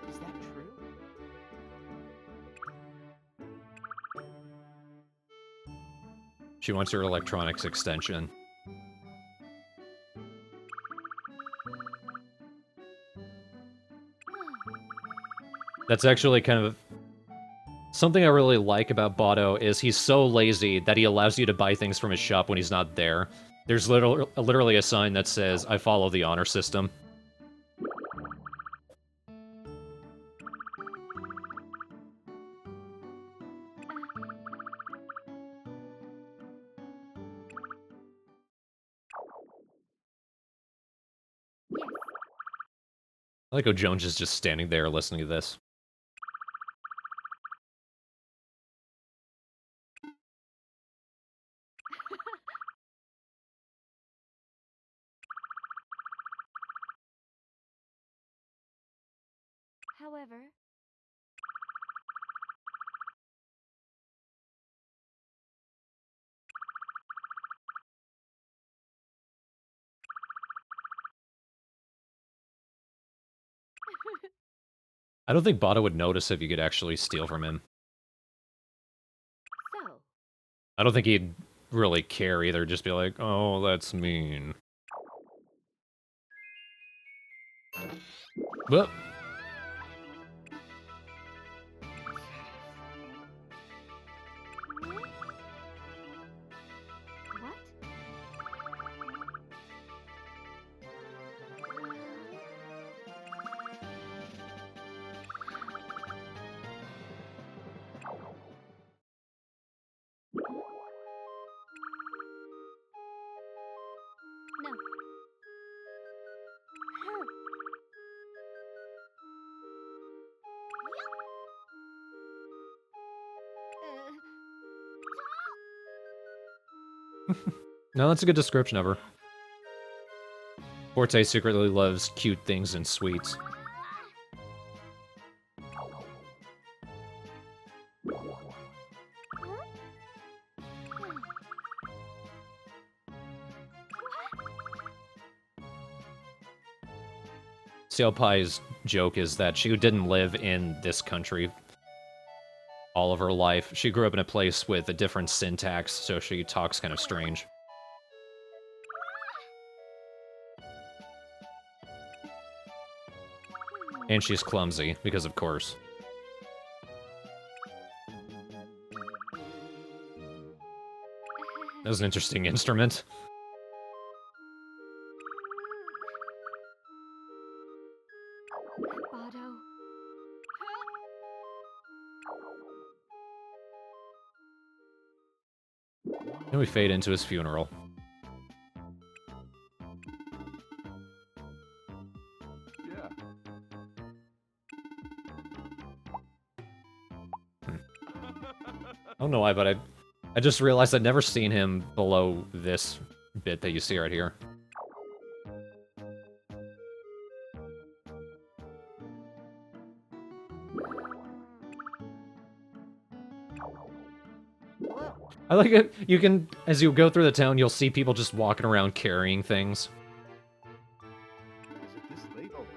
Is that true? She wants your electronics extension. That's actually kind of... Something I really like about Botto is he's so lazy that he allows you to buy things from his shop when he's not there. There's literally a sign that says, I follow the honor system. I like how Jones is just standing there listening to this. However, I don't think Botto would notice if you could actually steal from him. so I don't think he'd really care either, just be like, oh, that's mean. Well, what? No. no, that's a good description of her. Forte secretly loves cute things and sweets. Seal Pie's joke is that she didn't live in this country all of her life. She grew up in a place with a different syntax, so she talks kind of strange. And she's clumsy, because of course. That was an interesting instrument. Bado. And we fade into his funeral. Yeah. I don't know why, but I just realized I'd never seen him below this bit that you see right here. Whoa. I like it. You can, as you go through the town, you'll see people just walking around carrying things. Is it this late already?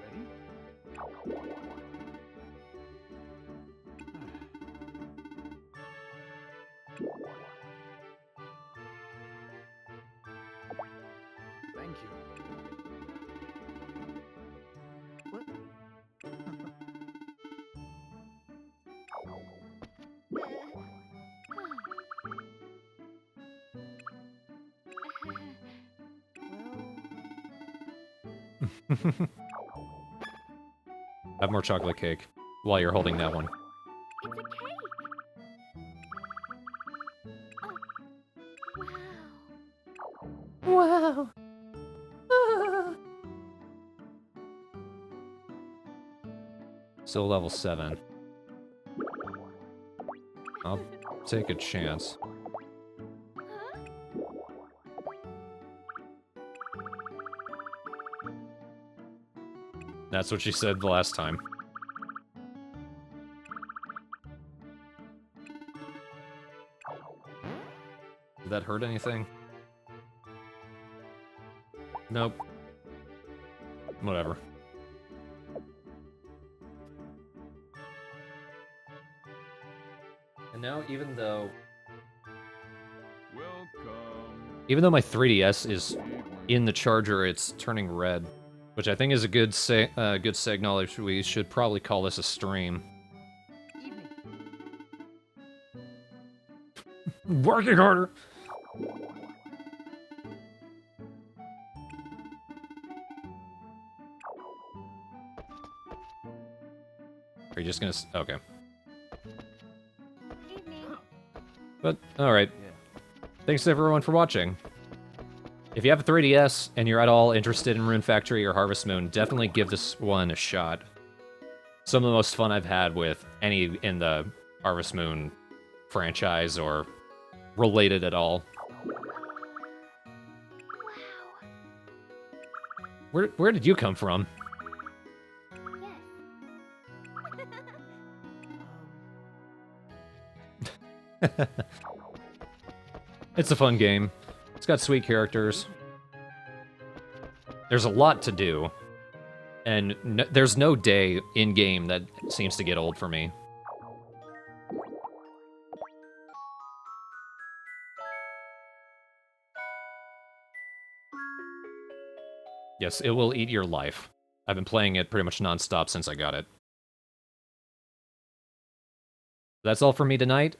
Thank you. What? Well, Have more chocolate cake while you're holding that one. It's a cake. Oh. Wow. Wow. Still level 7. I'll take a chance. Huh? That's what she said the last time. Did that hurt anything? Nope. Whatever. And now, even though my 3DS is in the charger, it's turning red, which I think is a good signal. We should probably call this a stream. evening. Working harder. Are you just gonna? Okay. Evening. But all right. Thanks everyone for watching. If you have a 3DS and you're at all interested in Rune Factory or Harvest Moon, definitely give this one a shot. Some of the most fun I've had with any in the Harvest Moon franchise or related at all. Wow. Where did you come from? Yes. It's a fun game. It's got sweet characters. There's a lot to do. And there's no day in-game that seems to get old for me. Yes, it will eat your life. I've been playing it pretty much non-stop since I got it. That's all for me tonight.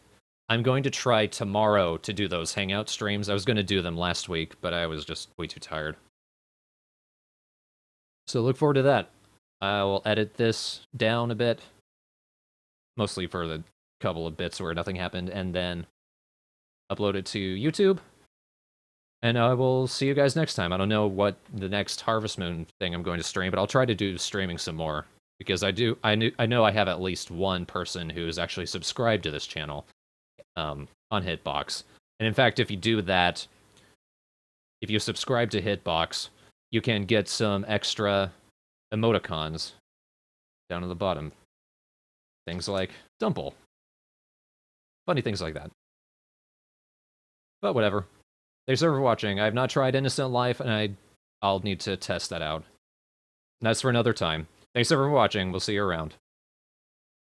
I'm going to try tomorrow to do those Hangout streams. I was going to do them last week, but I was just way too tired. So look forward to that. I will edit this down a bit. Mostly for the couple of bits where nothing happened, and then upload it to YouTube. And I will see you guys next time. I don't know what the next Harvest Moon thing I'm going to stream, but I'll try to do streaming some more. Because I know I have at least one person who's actually subscribed to this channel. On Hitbox. And in fact, if you do that, if you subscribe to Hitbox, you can get some extra emoticons down at the bottom. Things like Dumple. Funny things like that. But whatever. Thanks for watching. I have not tried Innocent Life, and I'll need to test that out. And that's for another time. Thanks everyone for watching. We'll see you around.